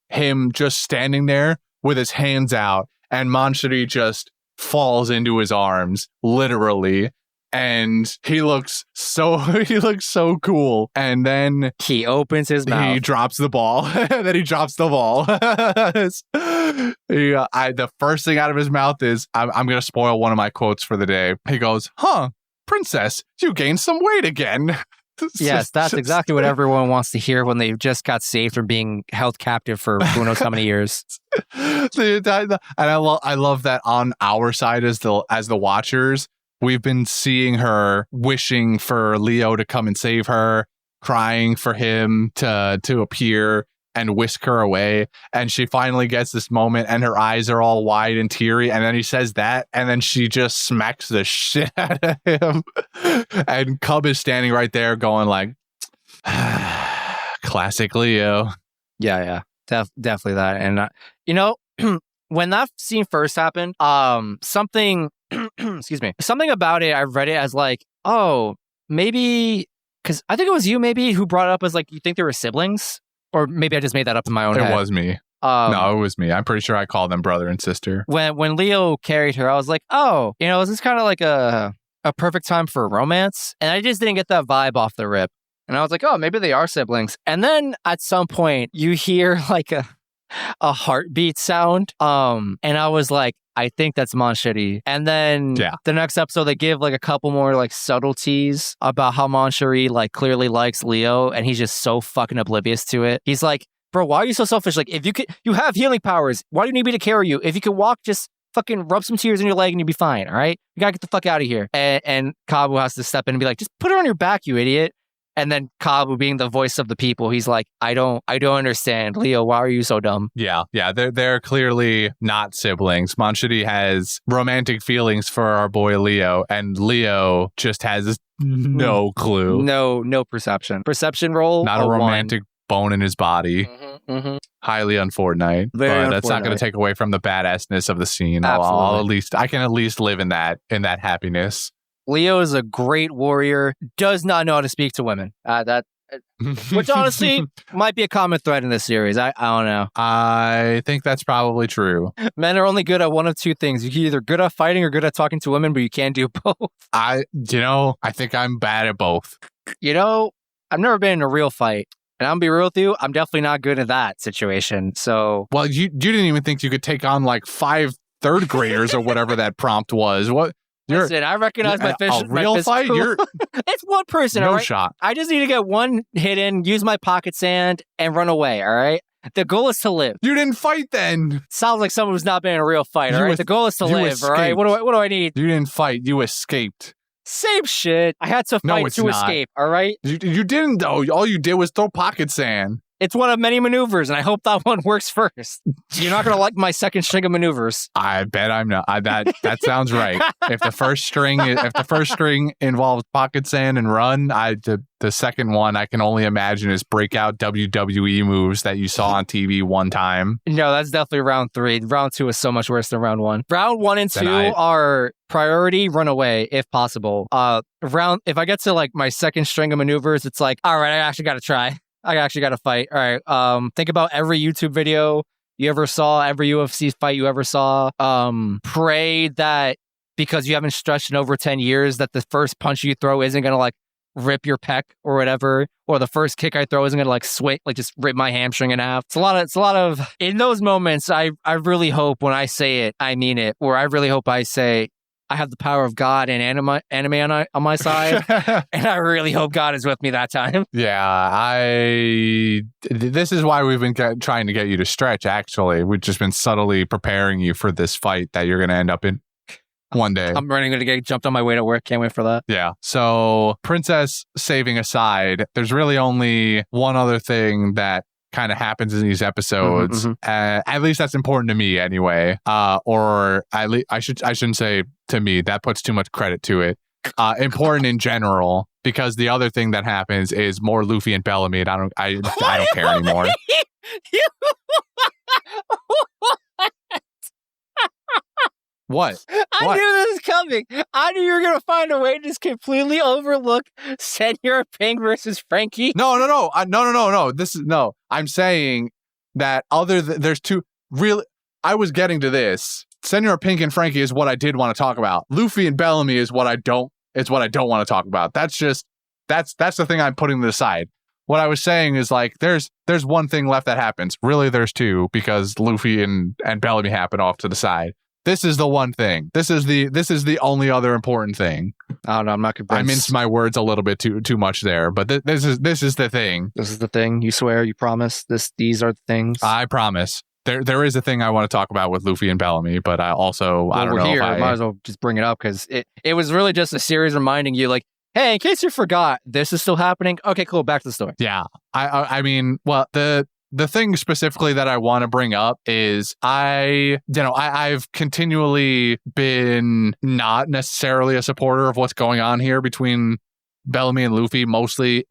him just standing there with his hands out, and Manchuri just falls into his arms, literally. And he looks so cool. And then he opens his mouth. He drops the ball. And then he drops the ball. The first thing out of his mouth is, I'm going to spoil one of my quotes for the day. He goes, "Huh, princess, you gained some weight again." Yes, that's exactly what everyone wants to hear when they just got saved from being held captive for who knows how many years. And I love that on our side as the watchers, we've been seeing her wishing for Leo to come and save her, crying for him to appear and whisk her away. And she finally gets this moment and her eyes are all wide and teary. And then he says that. And then she just smacks the shit out of him. And Cub is standing right there going like, classic Leo. Yeah. Definitely that. And, when that scene first happened, something, excuse me, something about it, I read it as like, oh, maybe, because I think it was you maybe who brought it up as like, you think they were siblings? Or maybe I just made that up in my own head. It was me. No, it was me. I'm pretty sure I called them brother and sister. When Leo carried her, I was like, oh, is this kind of like a perfect time for romance? And I just didn't get that vibe off the rip. And I was like, oh, maybe they are siblings. And then at some point, you hear like a heartbeat sound. And I was like, I think that's Moncherie. And then the next episode, they give like a couple more like subtleties about how Moncherie like clearly likes Leo, and he's just so fucking oblivious to it. He's like, bro, why are you so selfish? Like, if you have healing powers, why do you need me to carry you? If you can walk, just fucking rub some tears in your leg and you'll be fine. All right, you gotta get the fuck out of here. And Kabu has to step in and be like, just put her on your back, you idiot. And then Kabu, being the voice of the people, he's like, I don't understand. Leo, why are you so dumb? Yeah. They're clearly not siblings. Moncherie has romantic feelings for our boy Leo, and Leo just has no clue. No perception. Perception roll. Not a romantic bone in his body. Highly unfortunate. But that's not going to take away from the badassness of the scene. I can at least live in that happiness. Leo is a great warrior, does not know how to speak to women. Which honestly might be a common thread in this series. I don't know. I think that's probably true. Men are only good at one of two things. You're either good at fighting or good at talking to women, but you can't do both. I think I'm bad at both. I've never been in a real fight. And I'm gonna be real with you, I'm definitely not good at that situation. So, well, you didn't even think you could take on like 5 third graders or whatever that prompt was. What? Listen, I recognize my fish. A real fight? It's one person. No all right? shot. I just need to get one hit in, use my pocket sand, and run away. All right. The goal is to live. You didn't fight then. Sounds like someone who's not been in a real fight. All right. The goal is to live. Escaped. All right. What do I need? You didn't fight. You escaped. Same shit. I had to fight to escape. All right. You didn't though. All you did was throw pocket sand. It's one of many maneuvers, and I hope that one works first. You're not going to like my second string of maneuvers. I bet I'm not. That sounds right. If the first string involves pocket sand and run, the second one I can only imagine is breakout WWE moves that you saw on TV one time. No, that's definitely round 3. Round 2 is so much worse than round 1. Round 1 and 2 are priority, run away if possible. If I get to like my second string of maneuvers, it's like, all right, I actually got to try. I actually got to fight. All right. Think about every YouTube video you ever saw, every UFC fight you ever saw. Pray that because you haven't stretched in over 10 years, that the first punch you throw isn't going to like rip your pec or whatever, or the first kick I throw isn't going to like swing, like just rip my hamstring in half. It's a lot of, in those moments, I really hope when I say it, I mean it, or I really hope I say, I have the power of God and anime on my side, and I really hope God is with me that time. Yeah, this is why we've been trying to get you to stretch, actually. We've just been subtly preparing you for this fight that you're going to end up in one day. I'm running to get jumped on my way to work. Can't wait for that. Yeah. So, princess saving aside, there's really only one other thing that kind of happens in these episodes. At least that's important to me anyway. Or I shouldn't say to me, that puts too much credit to it. Important in general, because the other thing that happens is more Luffy and Bellamy, and I don't care anymore. What? I knew this was coming. I knew you were going to find a way to just completely overlook Senor Ping versus Frankie. No. No. I'm saying that there's two real. I was getting to this. Senor Pink and Frankie is what I did want to talk about. Luffy and Bellamy is what I don't want to talk about. That's the thing I'm putting to the side. What I was saying is like there's one thing left that happens. Really, there's two, because Luffy and Bellamy happen off to the side. This is the one thing. This is the only other important thing. I don't know. I'm not convinced. I minced my words a little bit too much there, but this is the thing. This is the thing. You swear, you promise. These are the things. I promise. There is a thing I want to talk about with Luffy and Bellamy, but I also I don't know. Here, might as well just bring it up because it was really just a series reminding you, like, hey, in case you forgot, this is still happening. Okay, cool. Back to the story. Yeah, I mean, well, the thing specifically that I want to bring up is I've continually been not necessarily a supporter of what's going on here between Bellamy and Luffy, mostly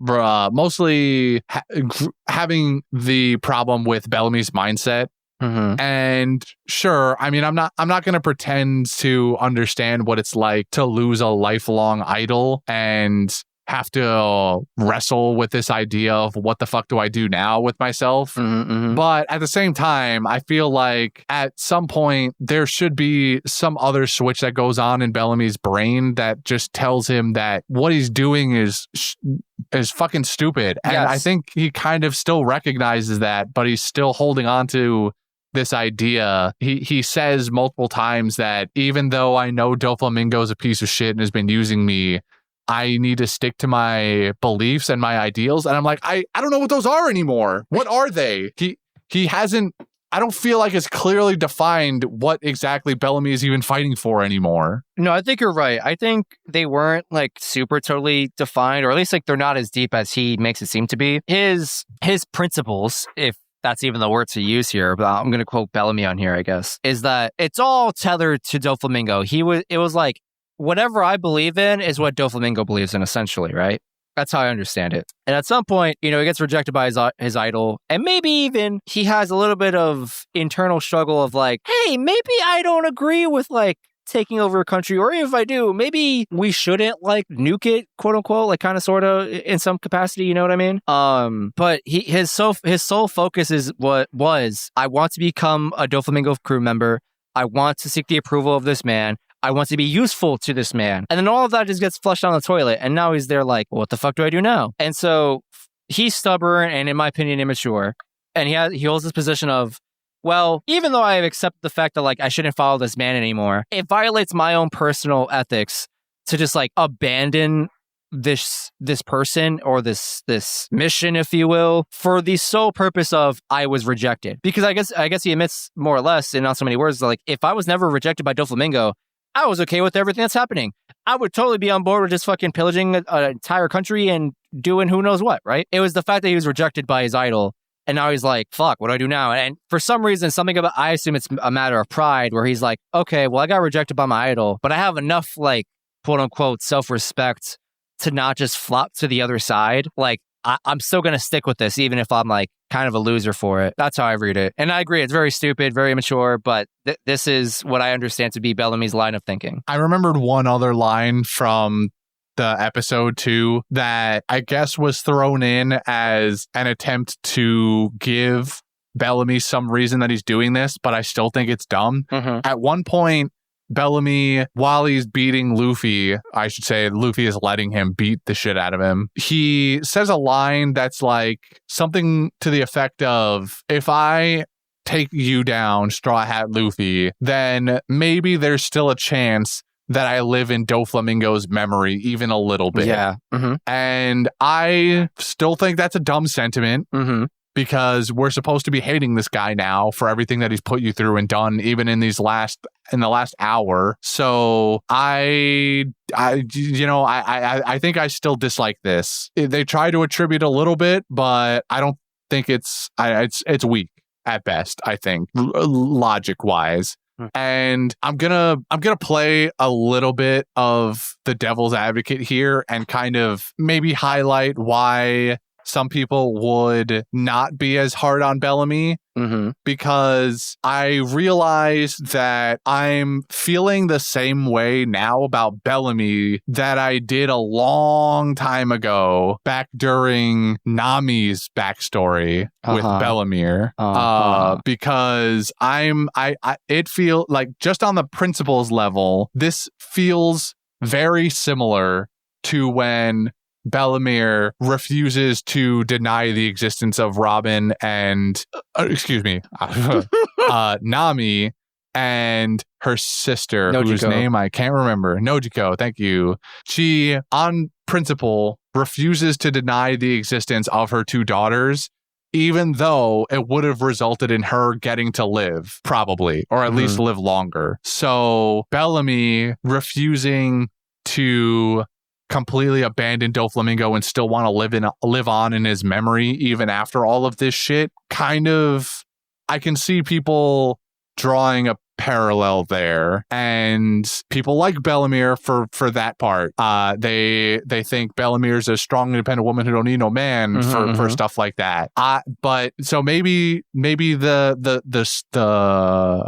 having the problem with Bellamy's mindset. Mm-hmm. And sure, I mean, I'm not going to pretend to understand what it's like to lose a lifelong idol and have to wrestle with this idea of what the fuck do I do now with myself. Mm-hmm. But at the same time, I feel like at some point there should be some other switch that goes on in Bellamy's brain that just tells him that what he's doing is fucking stupid. And yes. I think he kind of still recognizes that, but he's still holding on to this idea. He says multiple times that even though I know Doflamingo is a piece of shit and has been using me, I need to stick to my beliefs and my ideals. And I'm like, I don't know what those are anymore. What are they? He hasn't, I don't feel like it's clearly defined what exactly Bellamy is even fighting for anymore. No, I think you're right. I think they weren't like super totally defined, or at least like they're not as deep as he makes it seem to be. His principles, if that's even the word to use here, but I'm going to quote Bellamy on here, I guess, is that it's all tethered to Doflamingo. It was like, whatever I believe in is what Doflamingo believes in, essentially, right? That's how I understand it. And at some point, he gets rejected by his idol, and maybe even he has a little bit of internal struggle of like, hey, maybe I don't agree with like taking over a country, or even if I do, maybe we shouldn't like nuke it, quote unquote, like kind of sort of in some capacity, you know what I mean? But his sole focus is what was, I want to become a Doflamingo crew member. I want to seek the approval of this man. I want to be useful to this man. And then all of that just gets flushed down the toilet. And now he's there like, what the fuck do I do now? And so he's stubborn and, in my opinion, immature. And he holds this position of, well, even though I have accepted the fact that like I shouldn't follow this man anymore, it violates my own personal ethics to just like abandon this person or this mission, if you will, for the sole purpose of I was rejected. Because I guess he admits more or less in not so many words, like if I was never rejected by Doflamingo, I was okay with everything that's happening. I would totally be on board with just fucking pillaging an entire country and doing who knows what, right? It was the fact that he was rejected by his idol. And now he's like, fuck, what do I do now? And for some reason, I assume it's a matter of pride where he's like, okay, well, I got rejected by my idol, but I have enough like, quote unquote, self-respect to not just flop to the other side. Like, I'm still going to stick with this, even if I'm like kind of a loser for it. That's how I read it. And I agree. It's very stupid, very immature, but this is what I understand to be Bellamy's line of thinking. I remembered one other line from the episode too that I guess was thrown in as an attempt to give Bellamy some reason that he's doing this, but I still think it's dumb. Mm-hmm. At one point, Bellamy, while he's beating Luffy, I should say Luffy is letting him beat the shit out of him. He says a line that's like something to the effect of, if I take you down, Straw Hat Luffy, then maybe there's still a chance that I live in Doflamingo's memory even a little bit. Yeah. Mm-hmm. And I still think that's a dumb sentiment. Mm-hmm. Because we're supposed to be hating this guy now for everything that he's put you through and done, even in the last hour. So I think I still dislike this. They try to attribute a little bit, but I don't think it's weak at best. I think logic wise. And I'm gonna play a little bit of the devil's advocate here and kind of maybe highlight why some people would not be as hard on Bellamy, mm-hmm. because I realize that I'm feeling the same way now about Bellamy that I did a long time ago back during Nami's backstory with Bellamere. Because it feels like just on the principles level, this feels very similar to when Bellamere refuses to deny the existence of Robin and Nami, and her sister, Nojiko. whose name I can't remember. Nojiko, thank you. She, on principle, refuses to deny the existence of her two daughters, even though it would have resulted in her getting to live, probably, or at least live longer. So Bellamy refusing to completely abandon Doflamingo and still want to live on in his memory even after all of this shit, kind of, I can see people drawing a parallel there, and people like Bellamere for that part. They think Bellamere's a strong, independent woman who don't need no man for stuff like that. But so maybe the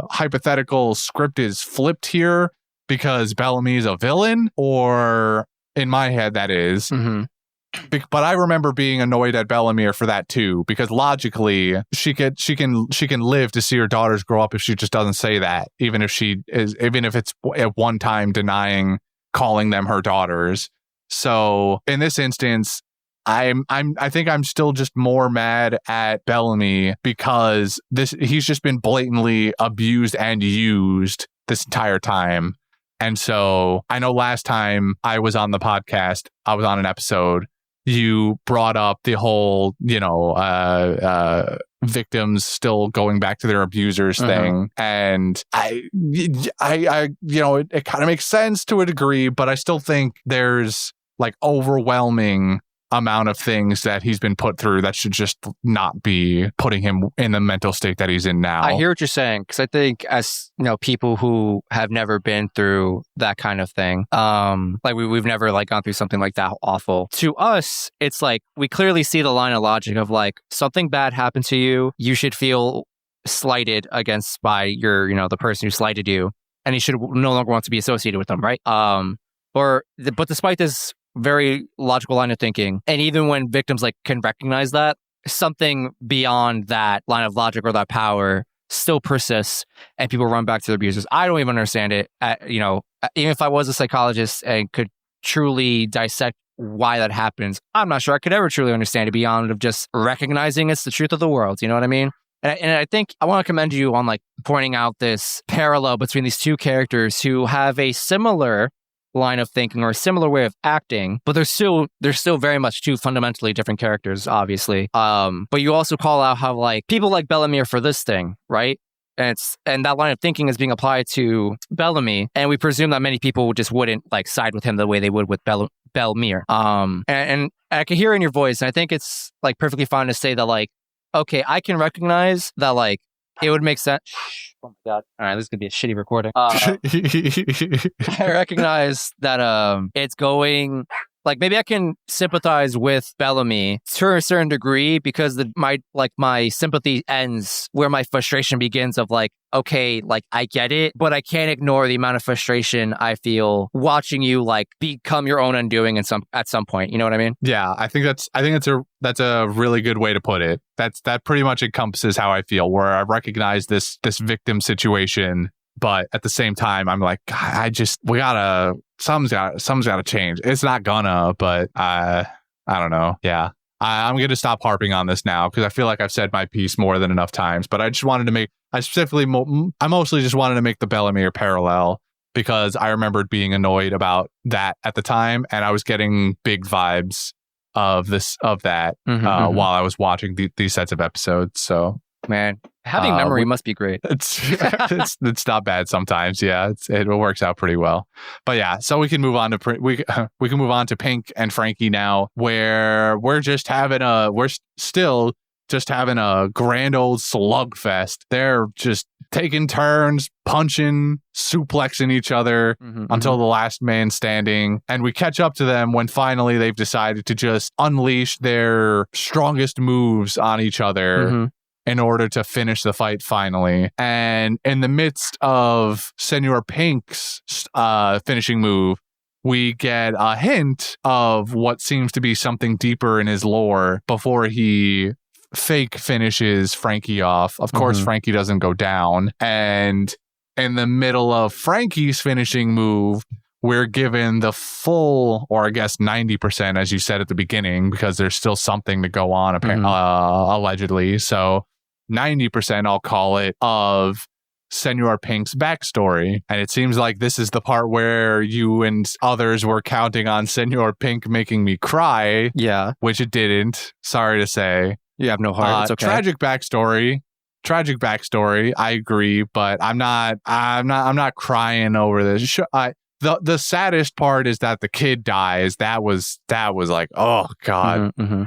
hypothetical script is flipped here because Bellamy's a villain, or in my head that is. But I remember being annoyed at Bellamere for that too, because logically she can live to see her daughters grow up if she just doesn't say that, even if it's at one time denying calling them her daughters. So in this instance, I think I'm still just more mad at Bellamy because he's just been blatantly abused and used this entire time. And so I know last time I was on the podcast, I was on an episode, you brought up the whole, victims still going back to their abusers thing. And I it kind of makes sense to a degree, but I still think there's like overwhelming amount of things that he's been put through that should just not be putting him in the mental state that he's in now. I hear what you're saying, because I think as people who have never been through that kind of thing, like we've never like gone through something like that awful. To us, it's like we clearly see the line of logic of like something bad happened to you, you should feel slighted against by your the person who slighted you, and you should no longer want to be associated with them, right? But despite this very logical line of thinking, and even when victims like can recognize that, something beyond that line of logic or that power still persists, and people run back to their abusers. I don't even understand it. Even if I was a psychologist and could truly dissect why that happens, I'm not sure I could ever truly understand it beyond of just recognizing it's the truth of the world. You know what I mean? And I think I want to commend you on like pointing out this parallel between these two characters who have a similar line of thinking or a similar way of acting, but they're still very much two fundamentally different characters, obviously. But you also call out how like people like Bellamere for this thing, right? And that line of thinking is being applied to Bellamy, and we presume that many people just wouldn't like side with him the way they would with Bellamere. And I can hear in your voice, and I think it's like perfectly fine to say that like, okay, I can recognize that like it would make sense. Oh my god! All right, this is gonna be a shitty recording. I recognize that it's going like maybe I can sympathize with Bellamy to a certain degree because my sympathy ends where my frustration begins. Of like, okay, like I get it, but I can't ignore the amount of frustration I feel watching you like become your own undoing at some point. You know what I mean? Yeah, I think that's a really good way to put it. That pretty much encompasses how I feel, where I recognize this victim situation, but at the same time I'm like, God, something's gotta change. It's not gonna, but I don't know. Yeah. I'm going to stop harping on this now because I feel like I've said my piece more than enough times, but I mostly just wanted to make the Bellamere parallel because I remembered being annoyed about that at the time, and I was getting big vibes of that while I was watching these sets of episodes. So, man, having memory must be great. It's not bad sometimes. Yeah, it works out pretty well. But yeah, so we can move on to Pink and Frankie now, where we're still just having a grand old slugfest. They're just taking turns, punching, suplexing each other until the last man standing. And we catch up to them when finally they've decided to just unleash their strongest moves on each other in order to finish the fight finally. And in the midst of Senor Pink's finishing move, we get a hint of what seems to be something deeper in his lore before he fake finishes Frankie off. Of course, Frankie doesn't go down. And in the middle of Frankie's finishing move, we're given the full, or I guess 90%, as you said at the beginning, because there's still something to go on, allegedly. So 90%, I'll call it, of Senor Pink's backstory. And it seems like this is the part where you and others were counting on Senor Pink making me cry. Yeah. Which it didn't. Sorry to say. You have no heart. It's okay. Tragic backstory. I agree, but I'm not crying over this. The saddest part is that the kid dies. That was like, oh God. Mm-hmm.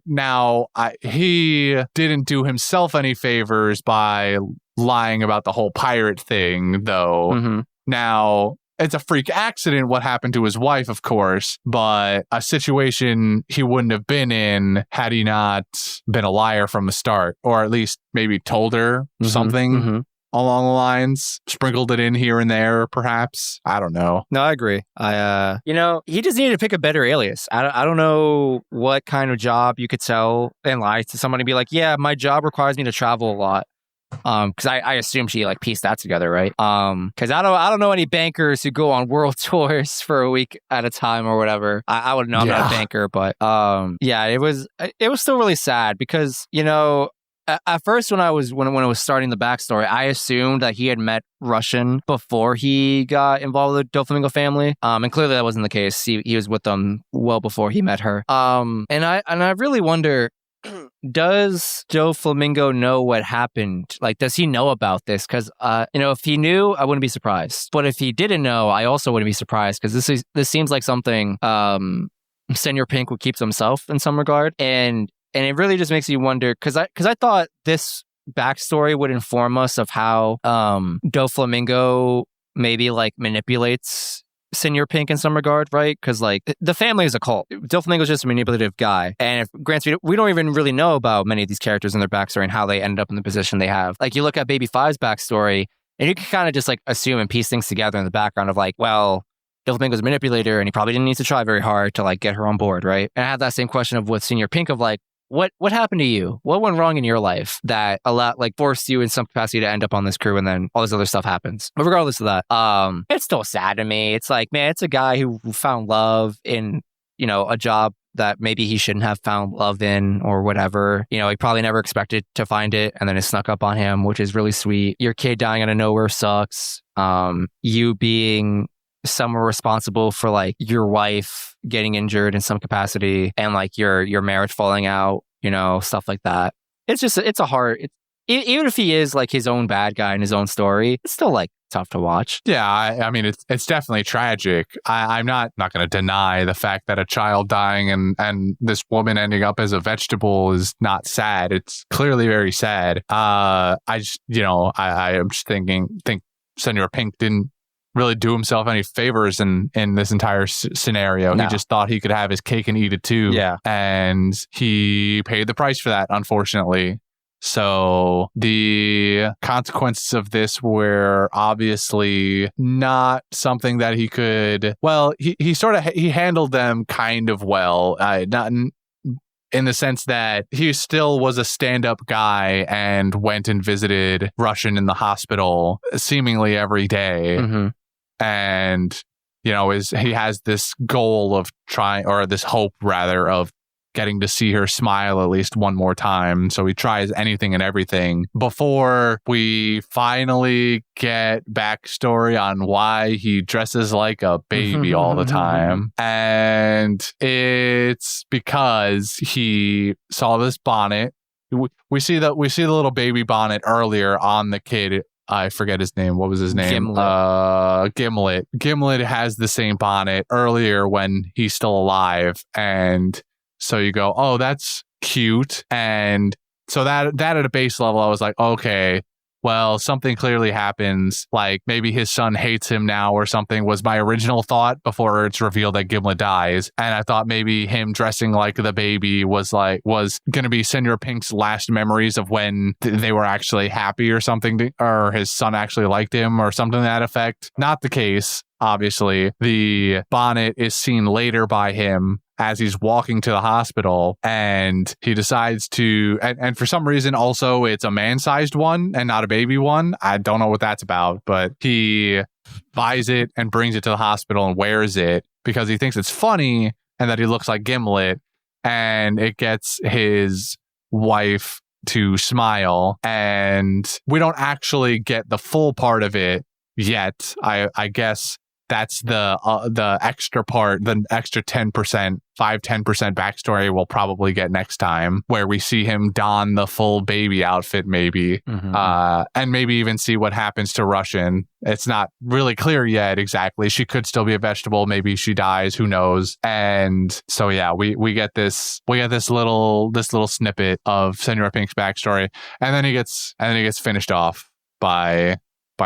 Now he didn't do himself any favors by lying about the whole pirate thing, though. Mm-hmm. Now, it's a freak accident what happened to his wife, of course, but a situation he wouldn't have been in had he not been a liar from the start, or at least maybe told her something along the lines, sprinkled it in here and there, perhaps. I don't know. No, I agree. He just needed to pick a better alias. I don't know what kind of job you could sell and lie to somebody and be like, yeah, my job requires me to travel a lot. Because I assume she like pieced that together, right? Because I don't know any bankers who go on world tours for a week at a time or whatever. I wouldn't know. I'm not a banker, but it was still really sad because at first when it was starting the backstory, I assumed that he had met Russian before he got involved with the Doflamingo family. And clearly that wasn't the case. He was with them well before he met her. And I really wonder, does Doflamingo know what happened? Like, does he know about this? Because, if he knew, I wouldn't be surprised. But if he didn't know, I also wouldn't be surprised because this seems like something Senor Pink would keep to himself in some regard. And it really just makes you wonder, because I thought this backstory would inform us of how Doflamingo maybe like manipulates Senor Pink in some regard, right? Because like the family is a cult. Doflamingo's just a manipulative guy. And if granted, we don't even really know about many of these characters and their backstory and how they ended up in the position they have. Like you look at Baby Five's backstory and you can kind of just like assume and piece things together in the background of like, well, Doflamingo's a manipulator and he probably didn't need to try very hard to like get her on board, right? And I had that same question with Senor Pink of like, what happened to you? What went wrong in your life that forced you in some capacity to end up on this crew and then all this other stuff happens? But regardless of that, it's still sad to me. It's like, man, it's a guy who found love in, a job that maybe he shouldn't have found love in or whatever. He probably never expected to find it and then it snuck up on him, which is really sweet. Your kid dying out of nowhere sucks. You being someone responsible for like your wife getting injured in some capacity and like your marriage falling out, stuff like that. It's a hard, even if he is like his own bad guy in his own story, it's still like tough to watch. Yeah, I mean, it's definitely tragic. I'm not going to deny the fact that a child dying and this woman ending up as a vegetable is not sad. It's clearly very sad. I am just think Senor Pink didn't really do himself any favors in this entire scenario. No. He just thought he could have his cake and eat it too. Yeah. And he paid the price for that, unfortunately. So the consequences of this were obviously not something that he could, he handled them kind of well. Not in the sense that he still was a stand-up guy and went and visited Russian in the hospital seemingly every day. Mm-hmm. And, he has this goal of this hope rather of getting to see her smile at least one more time. So he tries anything and everything before we finally get backstory on why he dresses like a baby all the time. And it's because he saw this bonnet. We see the little baby bonnet earlier on the kid. I forget his name. What was his name? Gimlet. Gimlet has the same bonnet earlier when he's still alive. And so you go, oh, that's cute. And so that at a base level, I was like, okay, well, something clearly happens. Like maybe his son hates him now or something was my original thought before it's revealed that Gimlet dies. And I thought maybe him dressing like the baby was going to be Senor Pink's last memories of when they were actually happy or something, or his son actually liked him or something to that effect. Not the case. Obviously, the bonnet is seen later by him as he's walking to the hospital, and he decides to, and for some reason also it's a man-sized one and not a baby one. I don't know what that's about, but he buys it and brings it to the hospital and wears it because he thinks it's funny and that he looks like Gimlet, and it gets his wife to smile, and we don't actually get the full part of it yet. I guess that's the extra part, the extra 10%, 5-10% backstory we'll probably get next time, where we see him don the full baby outfit, maybe, and maybe even see what happens to Russian. It's not really clear yet exactly. She could still be a vegetable. Maybe she dies. Who knows? And so yeah, we get this little snippet of Senor Pink's backstory, and then he gets finished off by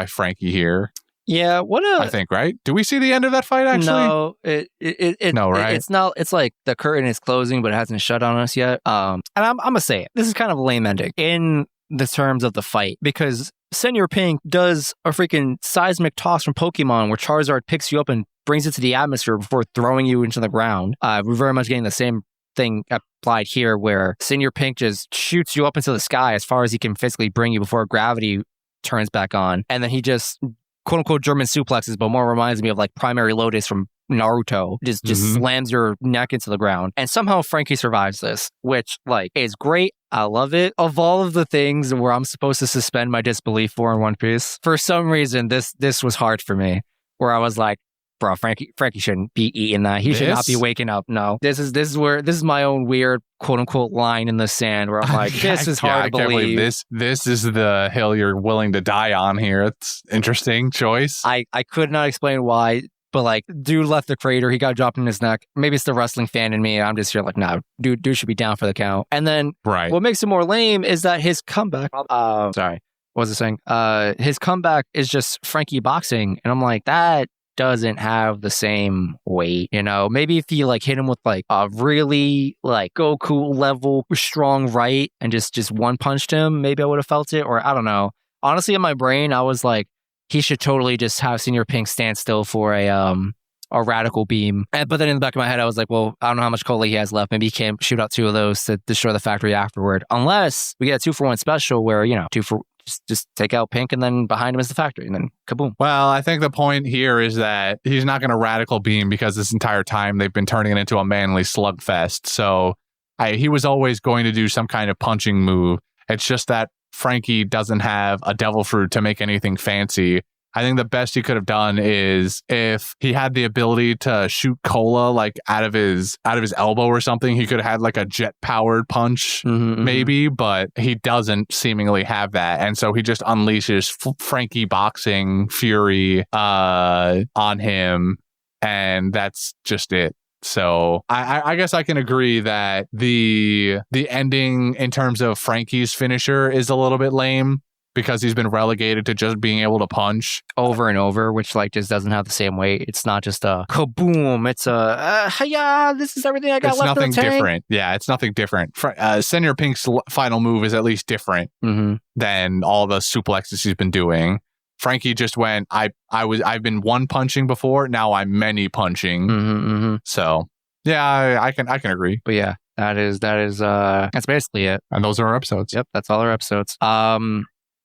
Frankie here. Yeah, I think, right? Do we see the end of that fight, actually? No, no, right? It's not. It's like the curtain is closing, but it hasn't shut on us yet. And I'm gonna say it. This is kind of a lame ending in the terms of the fight, because Senor Pink does a freaking seismic toss from Pokemon where Charizard picks you up and brings it to the atmosphere before throwing you into the ground. We're very much getting the same thing applied here, where Senor Pink just shoots you up into the sky as far as he can physically bring you before gravity turns back on, and then he just quote-unquote German suplexes, but more reminds me of like Primary Lotus from Naruto. Just slams your neck into the ground. And somehow Frankie survives this, which like is great. I love it. Of all of the things where I'm supposed to suspend my disbelief for in One Piece, for some reason this was hard for me, where I was like, bro, Frankie shouldn't be eating that. He should not be waking up. No, this is my own weird quote unquote line in the sand where I'm like, this is hard to believe. This is the hill you're willing to die on here. It's interesting choice. I could not explain why, but like, dude left the crater. He got dropped in his neck. Maybe it's the wrestling fan in me. I'm just here like, nah, dude should be down for the count. And then what makes it more lame is that his comeback. Sorry, what was I saying? His comeback is just Frankie boxing, and I'm like, that doesn't have the same weight, you know? Maybe if you like hit him with like a really like Goku level strong right and just one punched him, maybe I would have felt it, or I don't know. Honestly, in my brain, I was like, he should totally just have Senor Pink stand still for a radical beam. But then in the back of my head, I was like, well, I don't know how much cola he has left. Maybe he can shoot out 2 of those to destroy the factory afterward. Unless we get a 2-for-1 special where, you know, just take out Pink and then behind him is the factory and then kaboom. Well, I think the point here is that he's not going to radical beam because this entire time they've been turning it into a manly slugfest. So he was always going to do some kind of punching move. It's just that Frankie doesn't have a devil fruit to make anything fancy. I think the best he could have done is if he had the ability to shoot cola like out of his elbow or something, he could have had like a jet powered punch maybe, but he doesn't seemingly have that. And so he just unleashes Frankie boxing fury on him, and that's just it. So I guess I can agree that the ending in terms of Frankie's finisher is a little bit lame, because he's been relegated to just being able to punch over and over, which like just doesn't have the same weight. It's not just a kaboom. It's a hiya, this is everything I got left in the tank. It's nothing different. Yeah, it's nothing different. Senor Pink's final move is at least different than all the suplexes he's been doing. Frankie just went, I've been one punching before, now I'm many punching. So yeah, I can agree. But yeah, that's basically it. And those are our episodes. Yep, that's all our episodes.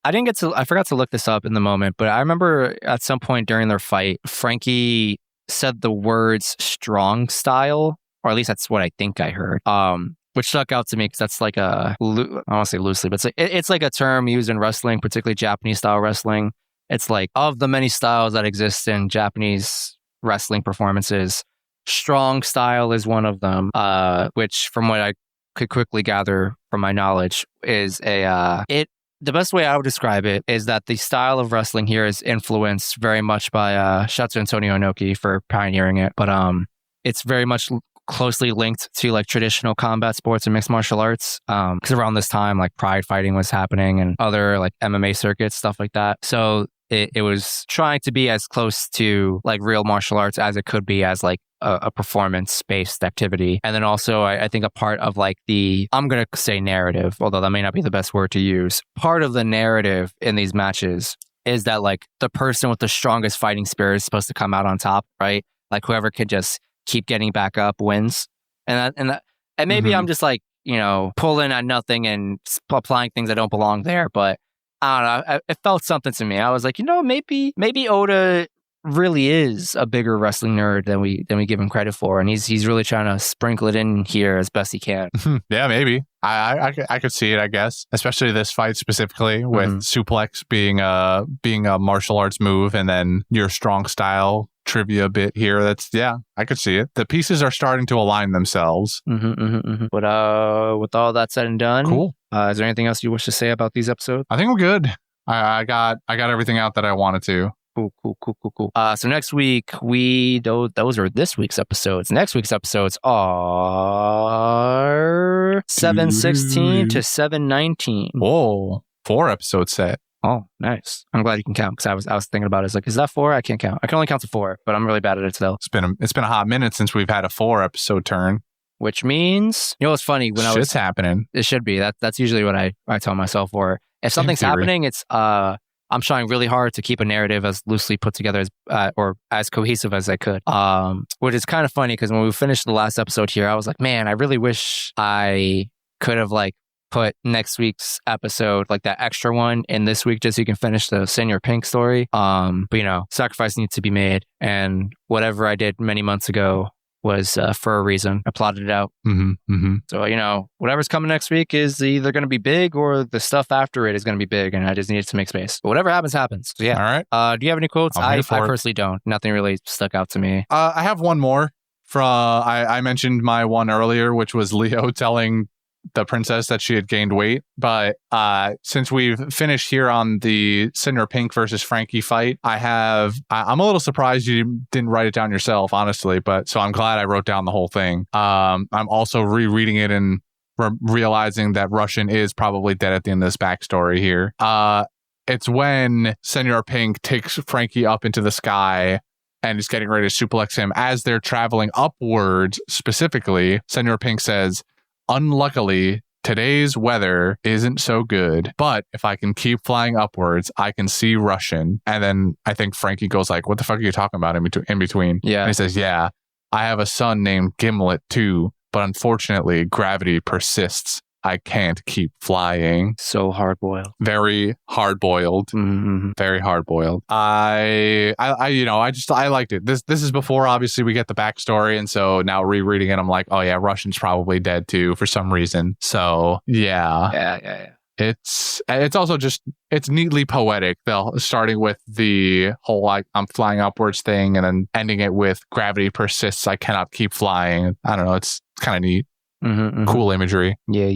I forgot to look this up in the moment, but I remember at some point during their fight, Frankie said the words strong style, or at least that's what I think I heard. Which stuck out to me because that's like I don't want to say loosely, but it's like a term used in wrestling, particularly Japanese style wrestling. It's like, of the many styles that exist in Japanese wrestling performances, strong style is one of them, which from what I could quickly gather from my knowledge is the best way I would describe it is that the style of wrestling here is influenced very much by Shatsu Antonio Inoki for pioneering it, but it's very much closely linked to like traditional combat sports and mixed martial arts, because around this time like pride fighting was happening and other like MMA circuits, stuff like that. So it was trying to be as close to like real martial arts as it could be as like a performance-based activity. And then also I think a part of like I'm going to say narrative, although that may not be the best word to use. Part of the narrative in these matches is that like the person with the strongest fighting spirit is supposed to come out on top, right? Like whoever could just keep getting back up wins. And maybe I'm just like, you know, pulling at nothing and applying things that don't belong there, but I don't know. It felt something to me. I was like, you know, maybe Oda really is a bigger wrestling nerd than we give him credit for, and he's really trying to sprinkle it in here as best he can. Yeah, maybe. I could see it, I guess, especially this fight specifically with suplex being a martial arts move, and then your strong style trivia bit here. I could see it. The pieces are starting to align themselves. But with all that said and done, cool. Is there anything else you wish to say about these episodes? I think we're good. I got everything out that I wanted to. Cool. So next week, those are this week's episodes. Next week's episodes are 7/16 to 7/19. Whoa, 4 episode set. Oh, nice. I'm glad you can count, because I was thinking about it. It's like, is that 4? I can't count. I can only count to 4, but I'm really bad at it still. It's been a hot minute since we've had a 4 episode turn. Which means, what's funny? Shit's happening. It should be. That's usually what I tell myself. Or if something's happening, it's I'm trying really hard to keep a narrative as loosely put together or as cohesive as I could. Which is kind of funny, because when we finished the last episode here, I was like, man, I really wish I could have put next week's episode, that extra one, in this week, just so you can finish the Senior Pink story. But sacrifice needs to be made, and whatever I did many months ago was for a reason. I plotted it out. So, whatever's coming next week is either going to be big, or the stuff after it is going to be big, and I just needed to make space. But whatever happens, happens. So, yeah. All right. Do you have any quotes? I personally don't. Nothing really stuck out to me. I have one more. I mentioned my one earlier, which was Leo telling the princess that she had gained weight. But since we've finished here on the Cinder Pink versus Frankie fight, I'm a little surprised you didn't write it down yourself, honestly. But so I'm glad I wrote down the whole thing. I'm also rereading it and realizing that Russian is probably dead at the end of this backstory here. It's when Senor Pink takes Frankie up into the sky and is getting ready to suplex him. As they're traveling upwards, specifically, Senor Pink says, "Unluckily, today's weather isn't so good, but if I can keep flying upwards, I can see Russian." And then I think Frankie goes like, "What the fuck are you talking about in between?" Yeah. And he says, "Yeah, I have a son named Gimlet too, but unfortunately gravity persists. I can't keep flying." So hard-boiled. Very hard-boiled. Very hard-boiled. I liked it. This is before, obviously, we get the backstory, and so now rereading it, I'm like, oh yeah, Russian's probably dead too for some reason. So yeah. Yeah. It's also just, it's neatly poetic, though, starting with the whole I'm flying upwards thing, and then ending it with gravity persists. I cannot keep flying. I don't know. It's kind of neat. Cool imagery. Yeah.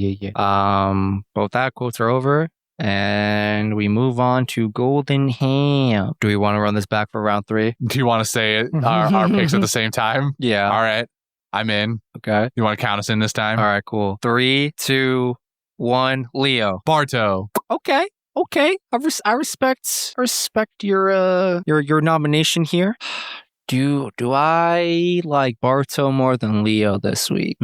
Both that quotes are over, and we move on to Golden Ham. Do we want to run this back for round 3? Do you want to say it, our picks at the same time? Yeah. All right. I'm in. Okay. You want to count us in this time? All right, cool. 3, 2, 1. Leo. Barto. Okay. I respect your nomination here. Do I like Barto more than Leo this week?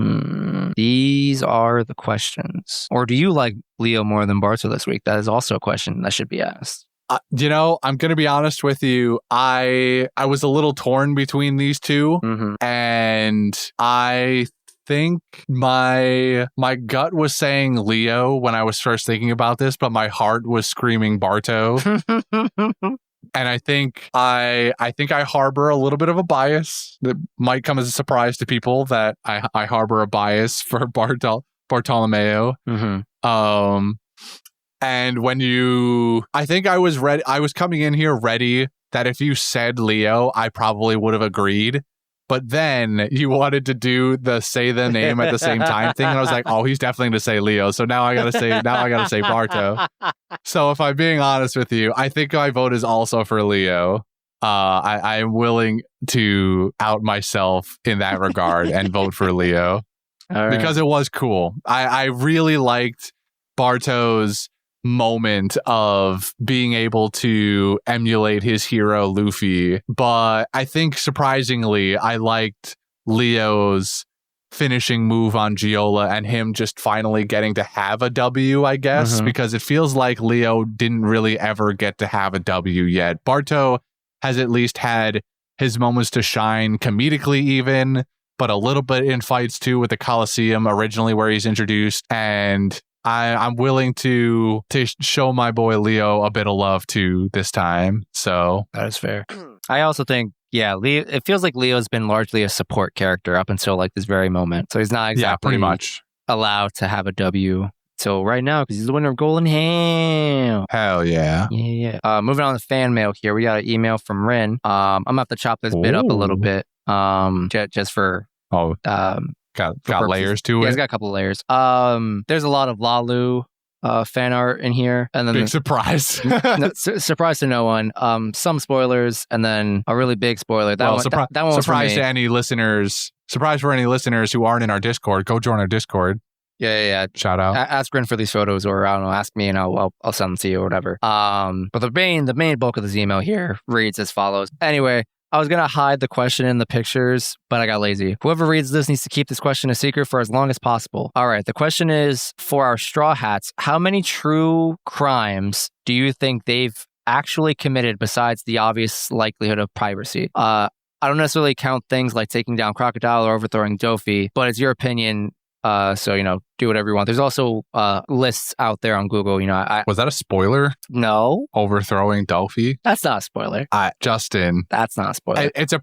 These are the questions. Or do you like Leo more than Barto this week? That is also a question that should be asked. I'm going to be honest with you. I was a little torn between these two, and I think my gut was saying Leo when I was first thinking about this, but my heart was screaming Barto. And I think I harbor a little bit of a bias that might come as a surprise to people, that I harbor a bias for Bartolomeo. And when I think I was ready. I was coming in here ready that if you said Leo, I probably would have agreed. But then you wanted to do the say the name at the same time thing, and I was like, oh, he's definitely going to say Leo. So now I gotta say Barto. So if I'm being honest with you, I think my vote is also for Leo. I am willing to out myself in that regard and vote for Leo because it was cool. I really liked Barto's moment of being able to emulate his hero Luffy, but I think surprisingly I liked Leo's finishing move on Giola and him just finally getting to have a W, I guess, because it feels like Leo didn't really ever get to have a W yet. Barto has at least had his moments to shine comedically even, but a little bit in fights too, with the Coliseum originally where he's introduced, and I'm willing to show my boy Leo a bit of love too this time. So that is fair. I also think, Leo, it feels like Leo's been largely a support character up until this very moment. So he's not exactly pretty much allowed to have a W till right now because he's the winner of Golden Ham. Hell yeah. Yeah. Moving on to fan mail here. We got an email from Rin. I'm gonna have to chop this bit up a little bit. Just for got layers to it. Yeah, it's got a couple of layers. There's a lot of Lalu fan art in here, and then big surprise. Surprise to no one. Some spoilers, and then a really big spoiler. That one was surprise to any listeners. Surprise for any listeners who aren't in our Discord. Go join our Discord. Yeah. Shout out. Ask Rin for these photos, or I don't know, ask me, and I'll send them to you or whatever. But the main bulk of this email here reads as follows. Anyway, I was gonna hide the question in the pictures, but I got lazy. Whoever reads this needs to keep this question a secret for as long as possible. All right, the question is for our Straw Hats: how many true crimes do you think they've actually committed besides the obvious likelihood of piracy? I don't necessarily count things like taking down Crocodile or overthrowing Dofi, but it's your opinion. So, do whatever you want. There's also lists out there on Google. Was that a spoiler? No. Overthrowing Dofi? That's not a spoiler. Justin. That's not a spoiler. It's a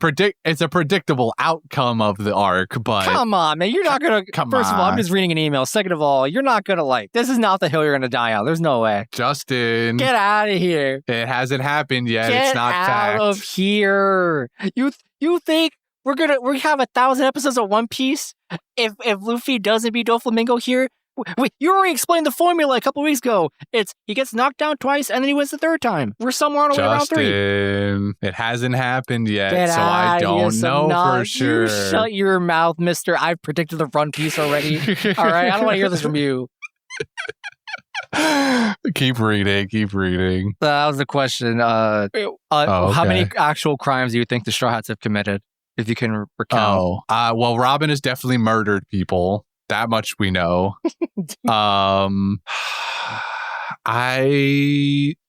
predictable outcome of the arc, but... Come on, man. You're not going to... First of all, I'm just reading an email. Second of all, you're not going to this is not the hill you're going to die on. There's no way. Justin. Get out of here. It hasn't happened yet. It's not fact. Get out of here. You think... We have 1,000 episodes of One Piece. If Luffy doesn't beat Doflamingo here, you already explained the formula a couple weeks ago. It's he gets knocked down twice and then he wins the third time. We're somewhere on the way around 3. It hasn't happened yet, so I don't know for sure. You shut your mouth, mister. I've predicted the One Piece already. All right, I don't want to hear this from you. Keep reading. That was the question. Okay. How many actual crimes do you think the Straw Hats have committed? If you can recount. Well, Robin has definitely murdered people. That much we know.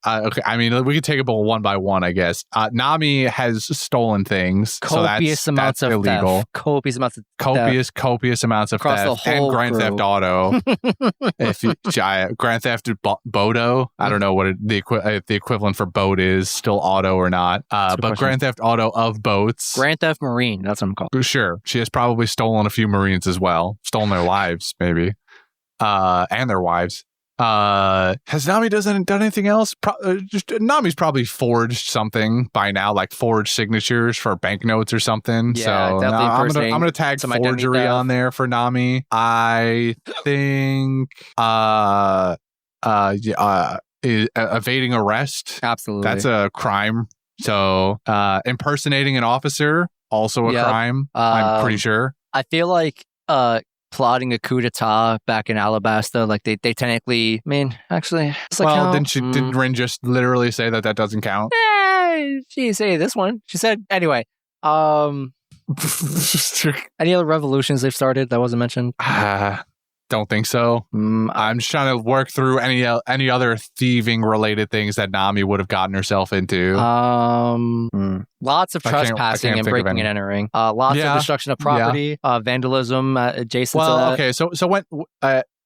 Okay. I mean, we could take it one by one, I guess. Nami has stolen things. Copious amounts of illegal. Theft. Copious amounts of copious amounts of across theft the whole and Grand Theft Auto. Grand Theft Bodo. I don't know what the equivalent for boat is. Still auto or not. But Grand Theft Auto of boats. Grand Theft Marine. That's what I'm called. Sure. She has probably stolen a few Marines as well. Stolen their lives, maybe. And their wives. Has Nami done anything else? Nami's probably forged something by now, like forged signatures for banknotes or something. Yeah, so I'm gonna tag forgery on there for Nami. I think evading arrest. Absolutely, that's a crime. So impersonating an officer, also a crime. I'm pretty sure. I feel like plotting a coup d'etat back in Alabasta, like they technically, actually, well, didn't Rin just literally say that doesn't count? She didn't say this one. She said anyway. Any other revolutions they've started that wasn't mentioned? Don't think so. I'm just trying to work through any other thieving related things that Nami would have gotten herself into. Lots of trespassing and breaking and entering. Lots of destruction of property, vandalism adjacent to that. Okay, so when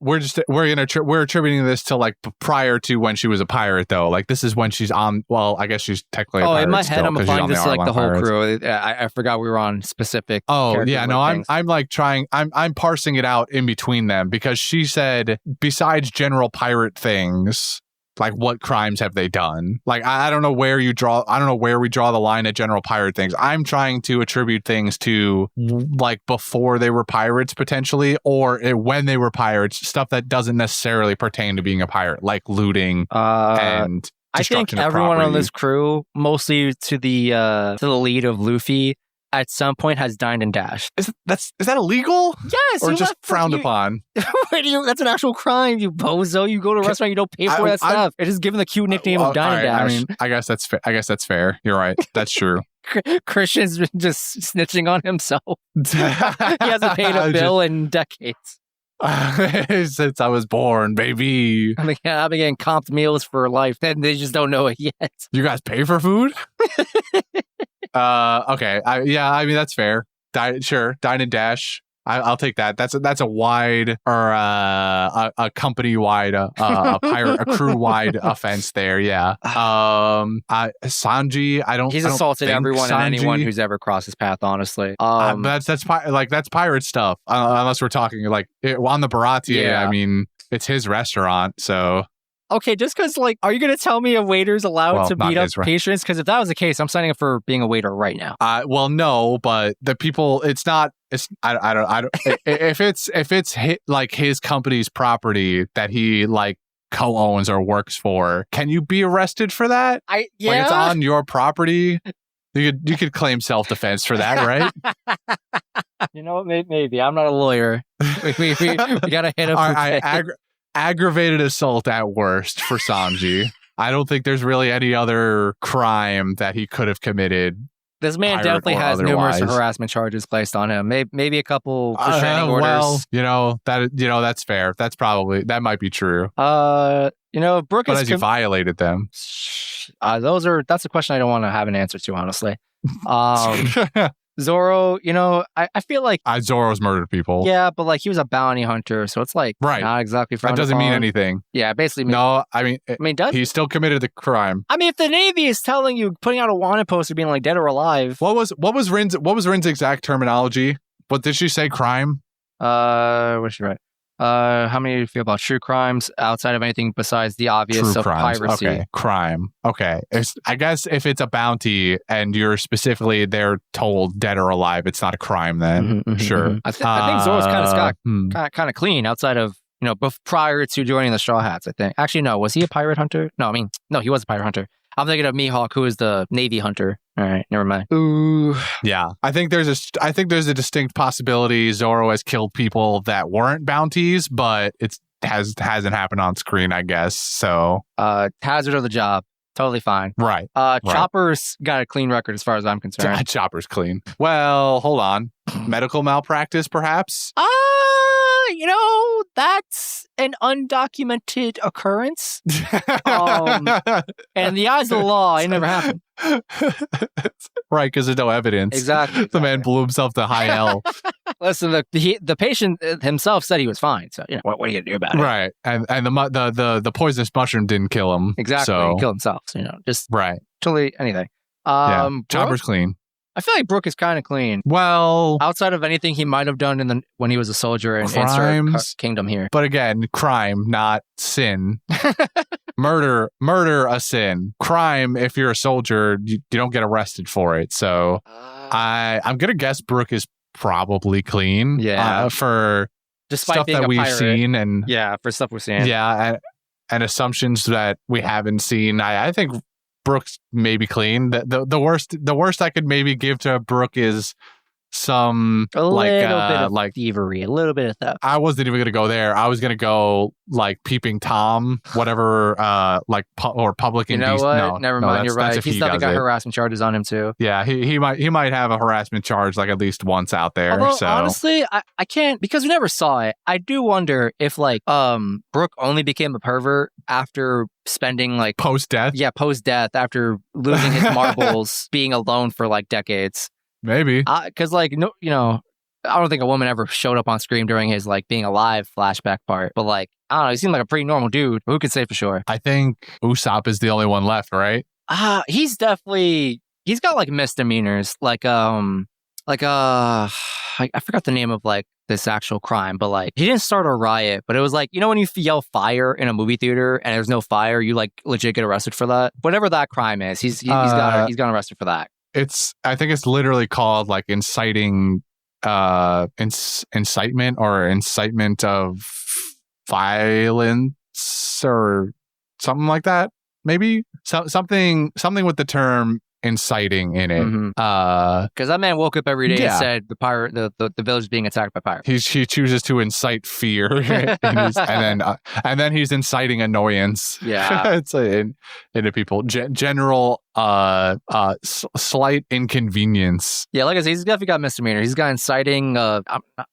we're attributing this to like prior to when she was a pirate though. Like this is when she's on. Well, I guess she's technically. A pirate in my head, I'm applying this to like the whole Pirates. crew. I forgot we were on specific. Oh yeah, no, I'm like trying. I'm parsing it out in between them because she said besides general pirate things. Like what crimes have they done? Like I don't know where you draw. I don't know where we draw the line at general pirate things. I'm trying to attribute things to like before they were pirates potentially, or when they were pirates, stuff that doesn't necessarily pertain to being a pirate, like looting and. I think everyone on this crew, mostly to the lead of Luffy, at some point has dined and dashed. Is that illegal? Yes. Or just frowned upon? That's an actual crime, you bozo. You go to a restaurant, you don't pay for that stuff. It is given the cute nickname of dine and dash. I mean, I guess that's fair. You're right. That's true. Christian's been just snitching on himself. He hasn't paid a bill in decades. Since I was born, baby. I've been getting comped meals for life, and they just don't know it yet. You guys pay for food? Okay. I mean, that's fair. Dine and dash. I'll take that. That's a wide or a company wide, a crew wide offense there. Yeah. Sanji, He's assaulted everyone and anyone who's ever crossed his path. Honestly, but that's pirate stuff. Unless we're talking like on the Baratie. Yeah. I mean, it's his restaurant, so. Okay, just because, like, are you going to tell me a waiter's allowed to beat up patrons? Because if that was the case, I'm signing up for being a waiter right now. Well, no, but the people, it's not. It's I don't. if it's like his company's property that he like co-owns or works for, can you be arrested for that? Like, it's on your property. You could claim self-defense for that, right? You know what? Maybe I'm not a lawyer. We gotta hit up. Aggravated assault at worst for Sanji. I don't think there's really any other crime that he could have committed. This man definitely has numerous harassment charges placed on him. Maybe a couple restraining orders. Well, that's fair. That might be true. Brooke but has he violated them? That's a question I don't want to have an answer to, honestly. Zoro, I feel like Zoro's murdered people. Yeah, but like he was a bounty hunter, so it's like not exactly frowned That doesn't upon. mean anything. Yeah, basically. No, I mean, does he still committed the crime? I mean, if the Navy is telling you, putting out a wanted poster, being like dead or alive. What was Rin's exact terminology? What did she say? Crime? What did she write? How many do you feel about true crimes outside of anything besides the obvious true of crimes. piracy? Okay, crime. Okay. I guess if it's a bounty and you're specifically they're told dead or alive, it's not a crime then. Sure. I think Zoro's kind of clean outside of, prior to joining the Straw Hats, I think. Actually, no. Was he a pirate hunter? No, he was a pirate hunter. I'm thinking of Mihawk, who is the Navy hunter. All right, never mind. Ooh. Yeah. I think there's a distinct possibility Zoro has killed people that weren't bounties, but it hasn't happened on screen, I guess. So hazard of the job. Totally fine. Right. Chopper's got a clean record as far as I'm concerned. Chopper's clean. Well, hold on. Medical malpractice, perhaps? That's an undocumented occurrence. And in the eyes of the law, it never happened. Right, because there's no evidence. Exactly. The man blew himself to high hell. Listen, the patient himself said he was fine. So, what are you going to do about it? Right. And the poisonous mushroom didn't kill him. Exactly. So. He killed himself. So, just right. Totally anything. Chopper's clean. I feel like Brooke is kind of clean. Well, outside of anything he might have done when he was a soldier in Insert Kingdom here. But again, crime, not sin. Murder a sin. Crime, if you're a soldier, you don't get arrested for it. So I'm gonna guess Brooke is probably clean. Yeah. For despite stuff being that we've pirate. seen and for stuff we've seen. Yeah, and assumptions that we haven't seen. I think Brooke's maybe clean. The worst I could maybe give to Brooke is some a little bit of thievery, a little bit of theft. I wasn't even gonna go there. I was gonna go like peeping Tom, whatever, or public. You know what? No, never mind. You're right. He's definitely got harassment charges on him too. Yeah, he might have a harassment charge like at least once out there. Although, so honestly, I can't because we never saw it. I do wonder if Brooke only became a pervert after spending post death. Yeah, post death after losing his marbles, being alone for maybe. Because I don't think a woman ever showed up on screen during his being alive flashback part. But I don't know, he seemed like a pretty normal dude. Who could say for sure? I think Usopp is the only one left, right? He's got misdemeanors I forgot the name of this actual crime, but he didn't start a riot, but it was when you yell fire in a movie theater and there's no fire, you legit get arrested for that. Whatever that crime is, he's gotten arrested for that. I think it's literally called inciting incitement or incitement of violence or something like that. Maybe something with the term inciting in it. Because that man woke up every day and said the village is being attacked by pirates. He chooses to incite fear, and then he's inciting annoyance. Yeah, it's into people. General slight inconvenience. Yeah, like I said, he's definitely got misdemeanor. He's got inciting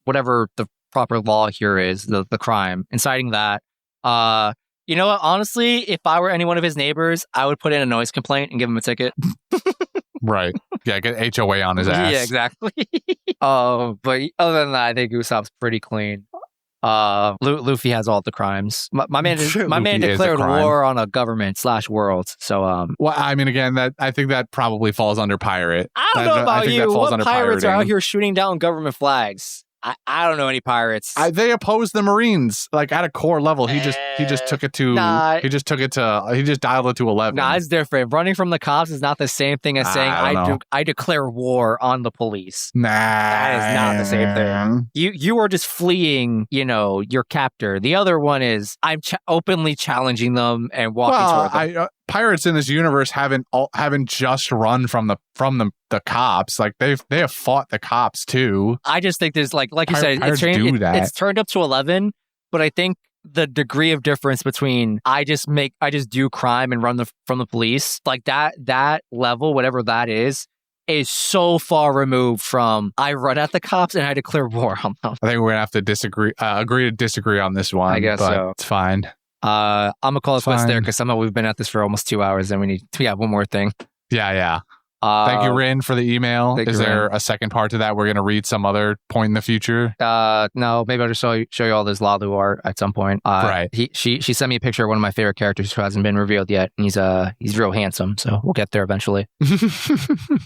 whatever the proper law here is, the crime, inciting that. You know what? Honestly, if I were any one of his neighbors, I would put in a noise complaint and give him a ticket. Right. Yeah, get HOA on his ass. Yeah, exactly. But other than that, I think Usopp's pretty clean. Luffy has all the crimes. My man declared war on a government / world. So well, I mean, again, that I think that probably falls under pirate. I don't know about you. What pirates pirating. are out here shooting down government flags? I don't know any pirates. They oppose the Marines like at a core level. He just took it to he just dialed it to 11. Nah, it's different. Running from the cops is not the same thing as saying I declare war on the police. Nah, that is not the same thing. You are just fleeing, your captor. The other one is I'm openly challenging them and walking toward them. Pirates in this universe haven't just run from the cops. Like they have fought the cops too. I just think there's like you said, it's turned up to 11, but I think the degree of difference between I just do crime and run from the police, like that level, whatever that is so far removed from I run at the cops and I declare war on them. I think we're gonna have to agree to disagree on this one. I guess so. It's fine. I'm gonna call it quits there because somehow we've been at this for almost 2 hours and we need to one more thing. Yeah. Thank you, Rin, for the email. Is there a second part to that? We're going to read some other point in the future? No, maybe I'll just show you all this Lalu art at some point. Right. She sent me a picture of one of my favorite characters who hasn't been revealed yet. And he's real handsome, so we'll get there eventually.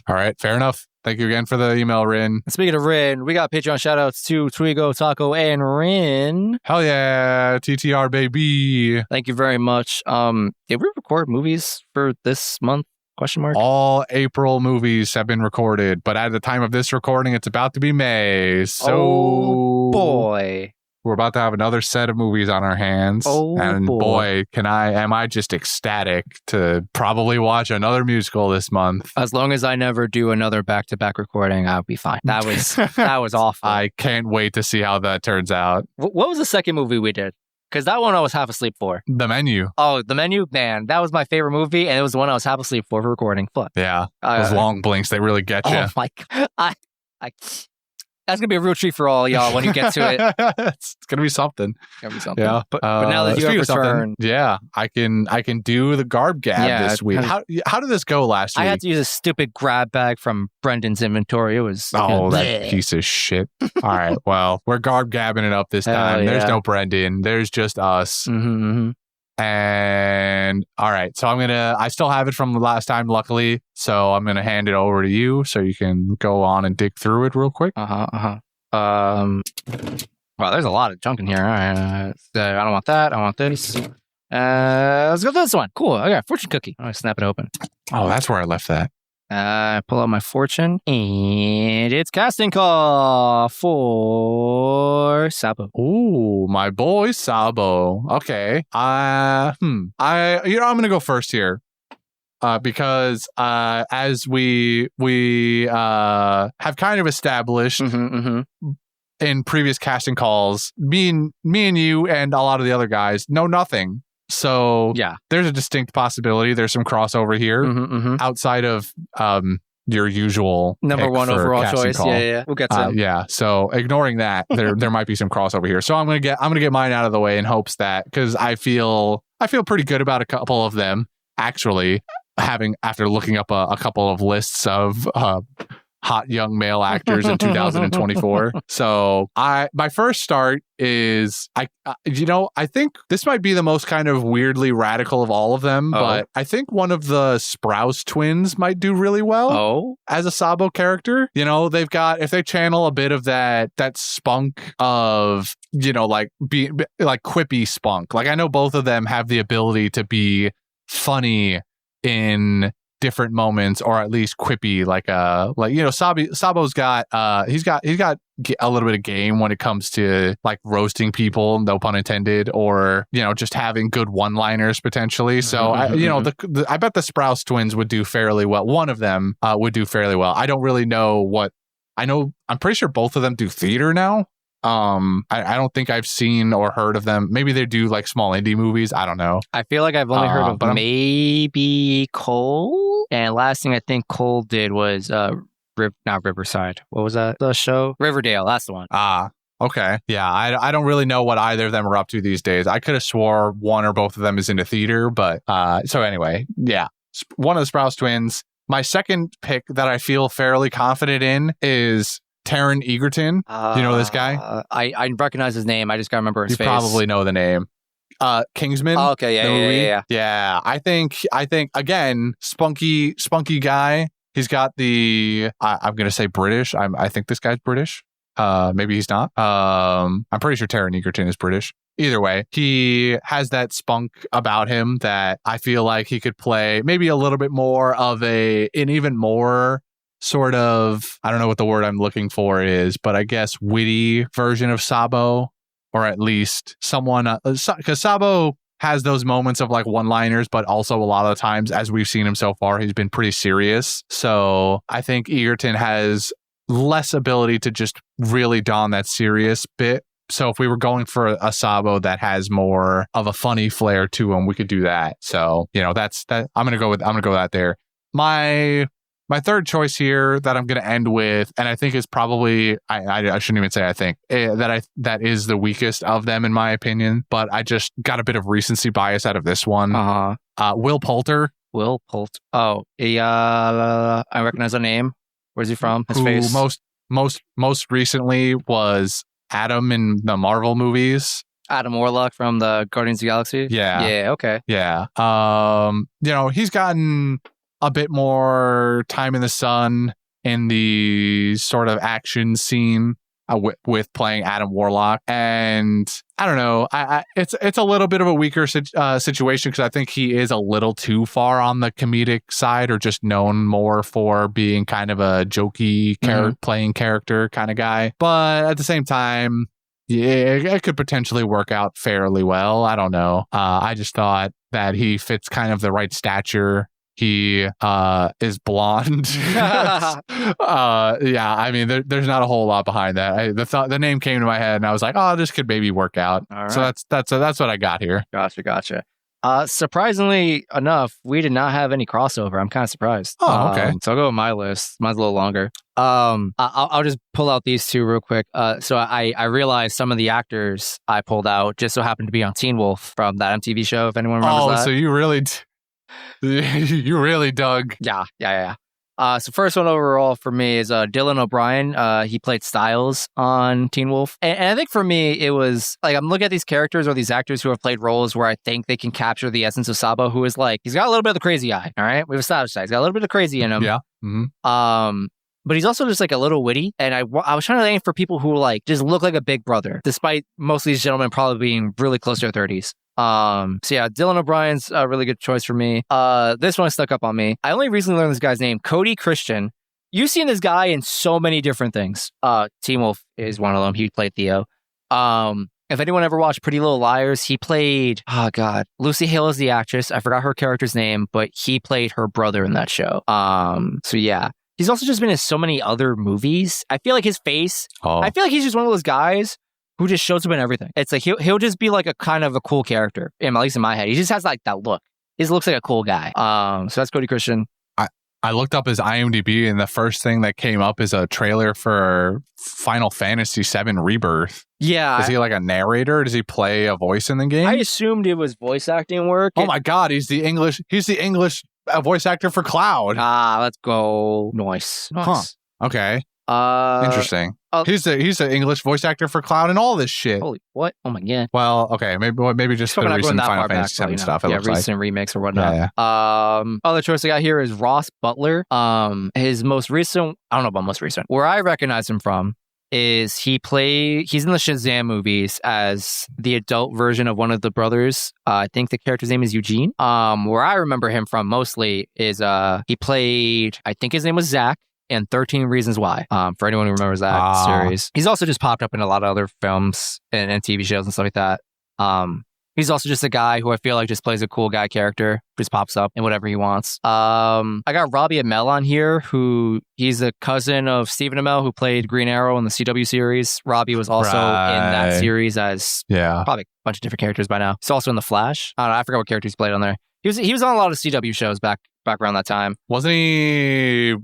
All right, fair enough. Thank you again for the email, Rin. Speaking of Rin, we got Patreon shoutouts to Twigo, Taco, and Rin. Hell yeah, TTR baby. Thank you very much. Did we record movies for this month? ? All April movies have been recorded, but at the time of this recording, it's about to be May. So, boy, we're about to have another set of movies on our hands. And boy, am I just ecstatic to probably watch another musical this month. As long as I never do another back-to-back recording, I'll be fine. That was awful. I can't wait to see how that turns out. What was the second movie we did? Because that one I was half asleep for. The Menu. Oh, The Menu? Man, that was my favorite movie, and it was the one I was half asleep for recording. Fuck. Yeah. Those long blinks, they really get you. Oh, my God. That's going to be a real treat for all y'all when you get to it. It's going to be something. Yeah. But now that you have returned. Yeah. I can do the garb gab this week. How did this go last week? I had to use a stupid grab bag from Brendan's inventory. It was... that piece of shit. All right. Well, we're garb gabbing it up this time. There's no Brendan. There's just us. Mm-hmm. And all right, so I still have it from the last time, luckily. So I'm going to hand it over to you so you can go on and dig through it real quick. Wow, there's a lot of junk in here. All right. I don't want that. I want this. Let's go to this one. Cool. I got a fortune cookie. I'm going to snap it open. Oh, that's where I left that. Pull out my fortune, and it's casting call for Sabo. Ooh, my boy Sabo. Okay. I'm gonna go first here. Because as we have kind of established in previous casting calls, me and you and a lot of the other guys know nothing. So yeah, there's a distinct possibility. There's some crossover here outside of your usual number one overall choice. Call. Yeah, we'll get to yeah. So ignoring that, there might be some crossover here. So I'm gonna get mine out of the way in hopes that, because I feel pretty good about a couple of them actually. After looking up a couple of lists of hot young male actors in 2024. So my first start is I think this might be the most kind of weirdly radical of all of them, but I think one of the Sprouse twins might do really well as a Sabo character. They've got, if they channel a bit of that spunk of, like quippy spunk. Like I know both of them have the ability to be funny in different moments, or at least quippy, Sabo's got he's got a little bit of game when it comes to like roasting people, no pun intended, or just having good one-liners potentially. So I bet the Sprouse twins would do fairly well. One of them would do fairly well. I don't really know what I know. I'm pretty sure both of them do theater now. I don't think I've seen or heard of them. Maybe they do like small indie movies. I don't know. I feel like I've only heard of maybe Cole. And last thing I think Cole did was not Riverside. What was that? The show? Riverdale. That's the one. Okay. Yeah, I don't really know what either of them are up to these days. I could have swore one or both of them is into theater, but so anyway, yeah. One of the Sprouse twins, My second pick that I feel fairly confident in is Taron Egerton. Do you know this guy? I recognize his name. I just gotta remember his face. You probably know the name. Kingsman. Oh, okay, yeah. Yeah, I think again, spunky guy. He's got the I'm gonna say British. I think this guy's British. Maybe he's not. I'm pretty sure Taron Egerton is British. Either way, he has that spunk about him that I feel like he could play maybe a little bit more of an even more sort of, I don't know what the word I'm looking for is, but I guess witty version of Sabo, or at least someone, because Sabo has those moments of like one-liners, but also a lot of the times, as we've seen him so far, he's been pretty serious. So I think Egerton has less ability to just really don that serious bit. So if we were going for a Sabo that has more of a funny flair to him, we could do that. So, that's that. I'm gonna go with that there. My third choice here that I'm gonna end with, and I think is probably I shouldn't even say I think that is the weakest of them in my opinion, but I just got a bit of recency bias out of this one. Will Poulter. Will Poulter. Oh, I recognize the name. Where's he from? His face. Most recently was Adam in the Marvel movies. Adam Warlock from the Guardians of the Galaxy. Yeah. Okay. Yeah. He's gotten a bit more time in the sun in the sort of action scene with playing Adam Warlock, and I don't know. It's a little bit of a weaker situation because I think he is a little too far on the comedic side, or just known more for being kind of a jokey playing character kind of guy. But at the same time, yeah, it could potentially work out fairly well. I don't know. I just thought that he fits kind of the right stature. He is blonde. Yeah, I mean, there's not a whole lot behind that. The name came to my head, and I was like, oh, this could maybe work out. All right. So that's what I got here. Gotcha. Surprisingly enough, we did not have any crossover. I'm kind of surprised. Oh, okay. So I'll go with my list. Mine's a little longer. I'll just pull out these two real quick. So I realized some of the actors I pulled out just so happened to be on Teen Wolf from that MTV show, if anyone remembers that. Oh, so you really... You really dug. Yeah. So first one overall for me is Dylan O'Brien. He played Styles on Teen Wolf. And I think for me, it was like, I'm looking at these characters or these actors who have played roles where I think they can capture the essence of Sabo, who is like, he's got a little bit of the crazy eye. All right. We've established that. He's got a little bit of crazy in him. Yeah. Mm-hmm. But he's also just like a little witty. And I was trying to aim for people who like just look like a big brother, despite most of these gentlemen probably being really close to their 30s. So yeah, Dylan O'Brien's a really good choice for me. This one stuck up on me. I only recently learned this guy's name, Cody Christian. You've seen this guy in so many different things. Teen Wolf is one of them. He played Theo. If anyone ever watched Pretty Little Liars, he played, Lucy Hale is the actress. I forgot her character's name, but he played her brother in that show. So yeah. He's also just been in so many other movies. I feel like his face, I feel like he's just one of those guys who just shows up in everything. It's like he'll just be like a kind of a cool character, at least in my head. He just has like that look. He just looks like a cool guy. So that's Cody Christian. I looked up his IMDb, and the first thing that came up is a trailer for Final Fantasy VII Rebirth. Yeah. Is he like a narrator? Does he play a voice in the game? I assumed it was voice acting work. Oh my God, he's the English voice actor for Cloud. Let's go. Nice. Huh. Okay. Interesting. He's the English voice actor for Cloud and all this shit. Holy what? Oh my God. Well, okay, maybe just the recent Final Fantasy VII stuff. Yeah, recent remakes or whatnot. Yeah. Other choice I got here is Ross Butler. His most recent, I don't know about most recent, where I recognize him from is he's in the Shazam movies as the adult version of one of the brothers. I think the character's name is Eugene. Where I remember him from mostly is he played, I think his name was Zach, and 13 Reasons Why, for anyone who remembers that series. He's also just popped up in a lot of other films and TV shows and stuff like that. He's also just a guy who I feel like just plays a cool guy character, just pops up in whatever he wants. I got Robbie Amell on here, he's a cousin of Stephen Amell, who played Green Arrow in the CW series. Robbie was also in that series as probably a bunch of different characters by now. He's also in The Flash. I don't know, I forgot what character he's played on there. He was on a lot of CW shows back around that time. Wasn't he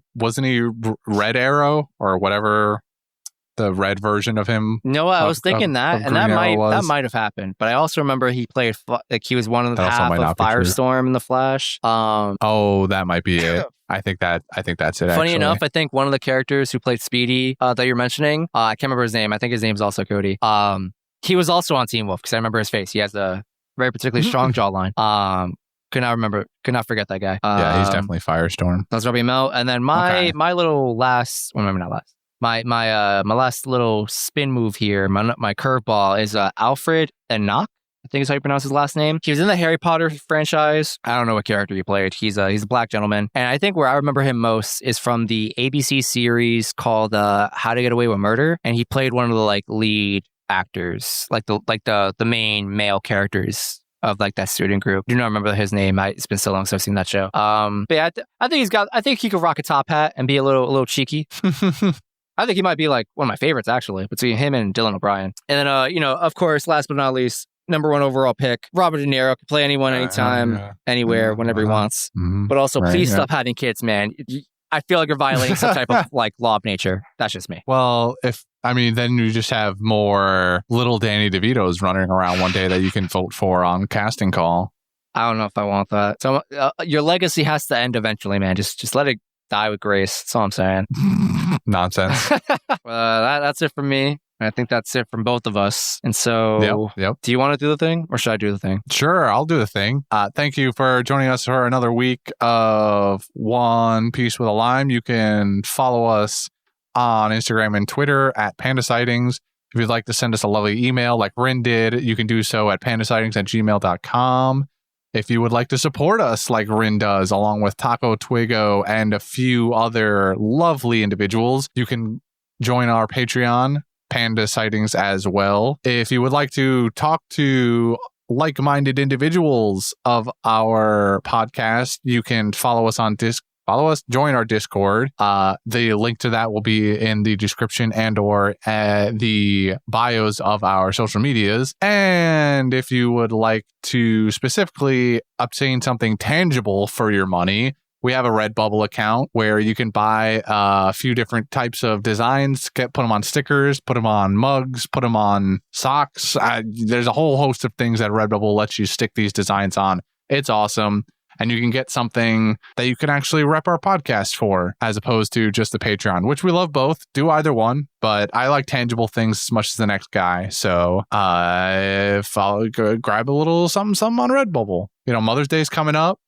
Red Arrow or whatever? the red version of him. No, I was thinking that, and that might have happened. But I also remember he played like he was one of the half of Firestorm in the Flash. Oh, that might be it. I think that's it. Funny enough, I think one of the characters who played Speedy that you're mentioning, I can't remember his name. I think his name's also Cody. He was also on Teen Wolf because I remember his face. He has a very particularly strong jawline. Could not forget that guy. Yeah, he's definitely Firestorm. That's Robbie Mel. And then my little last, well, maybe not last. My last little spin move here, my curveball is Alfred Enoch. I think is how you pronounce his last name. He was in the Harry Potter franchise. I don't know what character he played. He's a black gentleman. And I think where I remember him most is from the ABC series called How to Get Away with Murder. And he played one of the like lead actors, like the main male characters of like that student group. I do not remember his name. It's been so long since I've seen that show. But yeah, I think he could rock a top hat and be a little cheeky. I think he might be like one of my favorites actually, between him and Dylan O'Brien. And then of course, last but not least, number one overall pick, Robert De Niro. Can play anyone, anytime, anywhere, whenever he wants. But also, please stop having kids, man. I feel like you're violating some type of like law of nature. That's just me. Well, then you just have more little Danny DeVitos running around one day that you can vote for on casting call. I don't know if I want that. So your legacy has to end eventually, man. Just let it die with grace. That's all I'm saying. Nonsense. That's it from me. I think that's it from both of us. And so, yep. Do you want to do the thing or should I do the thing? Sure, I'll do the thing. Thank you for joining us for another week of One Piece with a Lime. You can follow us on Instagram and Twitter at Panda Sightings. If you'd like to send us a lovely email like Rin did, you can do so at pandasightings@gmail.com. If you would like to support us like Rin does, along with Taco Twigo and a few other lovely individuals, you can join our Patreon, Panda Sightings, as well. If you would like to talk to like-minded individuals of our podcast, you can follow us on join our Discord. The link to that will be in the description and or the bios of our social medias. And if you would like to specifically obtain something tangible for your money, we have a Redbubble account where you can buy a few different types of designs, put them on stickers, put them on mugs, put them on socks. There's a whole host of things that Redbubble lets you stick these designs on. It's awesome. And you can get something that you can actually rep our podcast for, as opposed to just the Patreon, which we love both. Do either one, but I like tangible things as much as the next guy. So grab a little something on Redbubble. Mother's Day's coming up.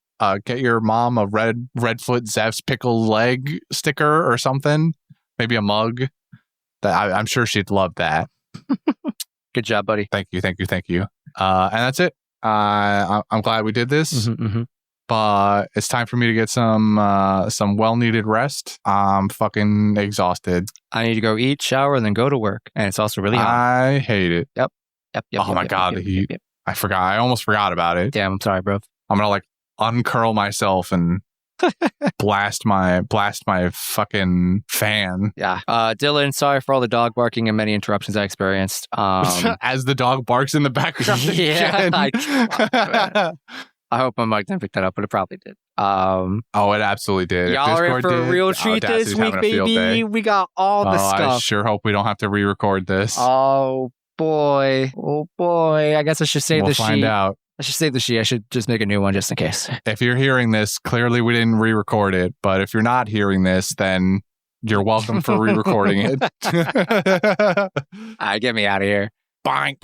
Get your mom a Redfoot Zeph's pickle leg sticker or something. Maybe a mug. I'm sure she'd love that. Good job, buddy. Thank you. And that's it. I'm glad we did this. But it's time for me to get some well-needed rest. I'm fucking exhausted. I need to go eat, shower, and then go to work. And it's also really hot. I hate it. Yep. Oh my God, the heat. I forgot. I almost forgot about it. Damn, I'm sorry, bro. I'm going to uncurl myself and blast my fucking fan. Yeah. Dylan, sorry for all the dog barking and many interruptions I experienced. As the dog barks in the background. Yeah. I hope my mic didn't pick that up, but it probably did. It absolutely did. Y'all are in for a real treat this week, baby. We got all the stuff. I sure hope we don't have to re-record this. Oh boy. I guess I should save the sheet. We'll find out. I should save the sheet. I should just make a new one just in case. If you're hearing this, clearly we didn't re-record it. But if you're not hearing this, then you're welcome for re-recording it. All right, get me out of here. Bye.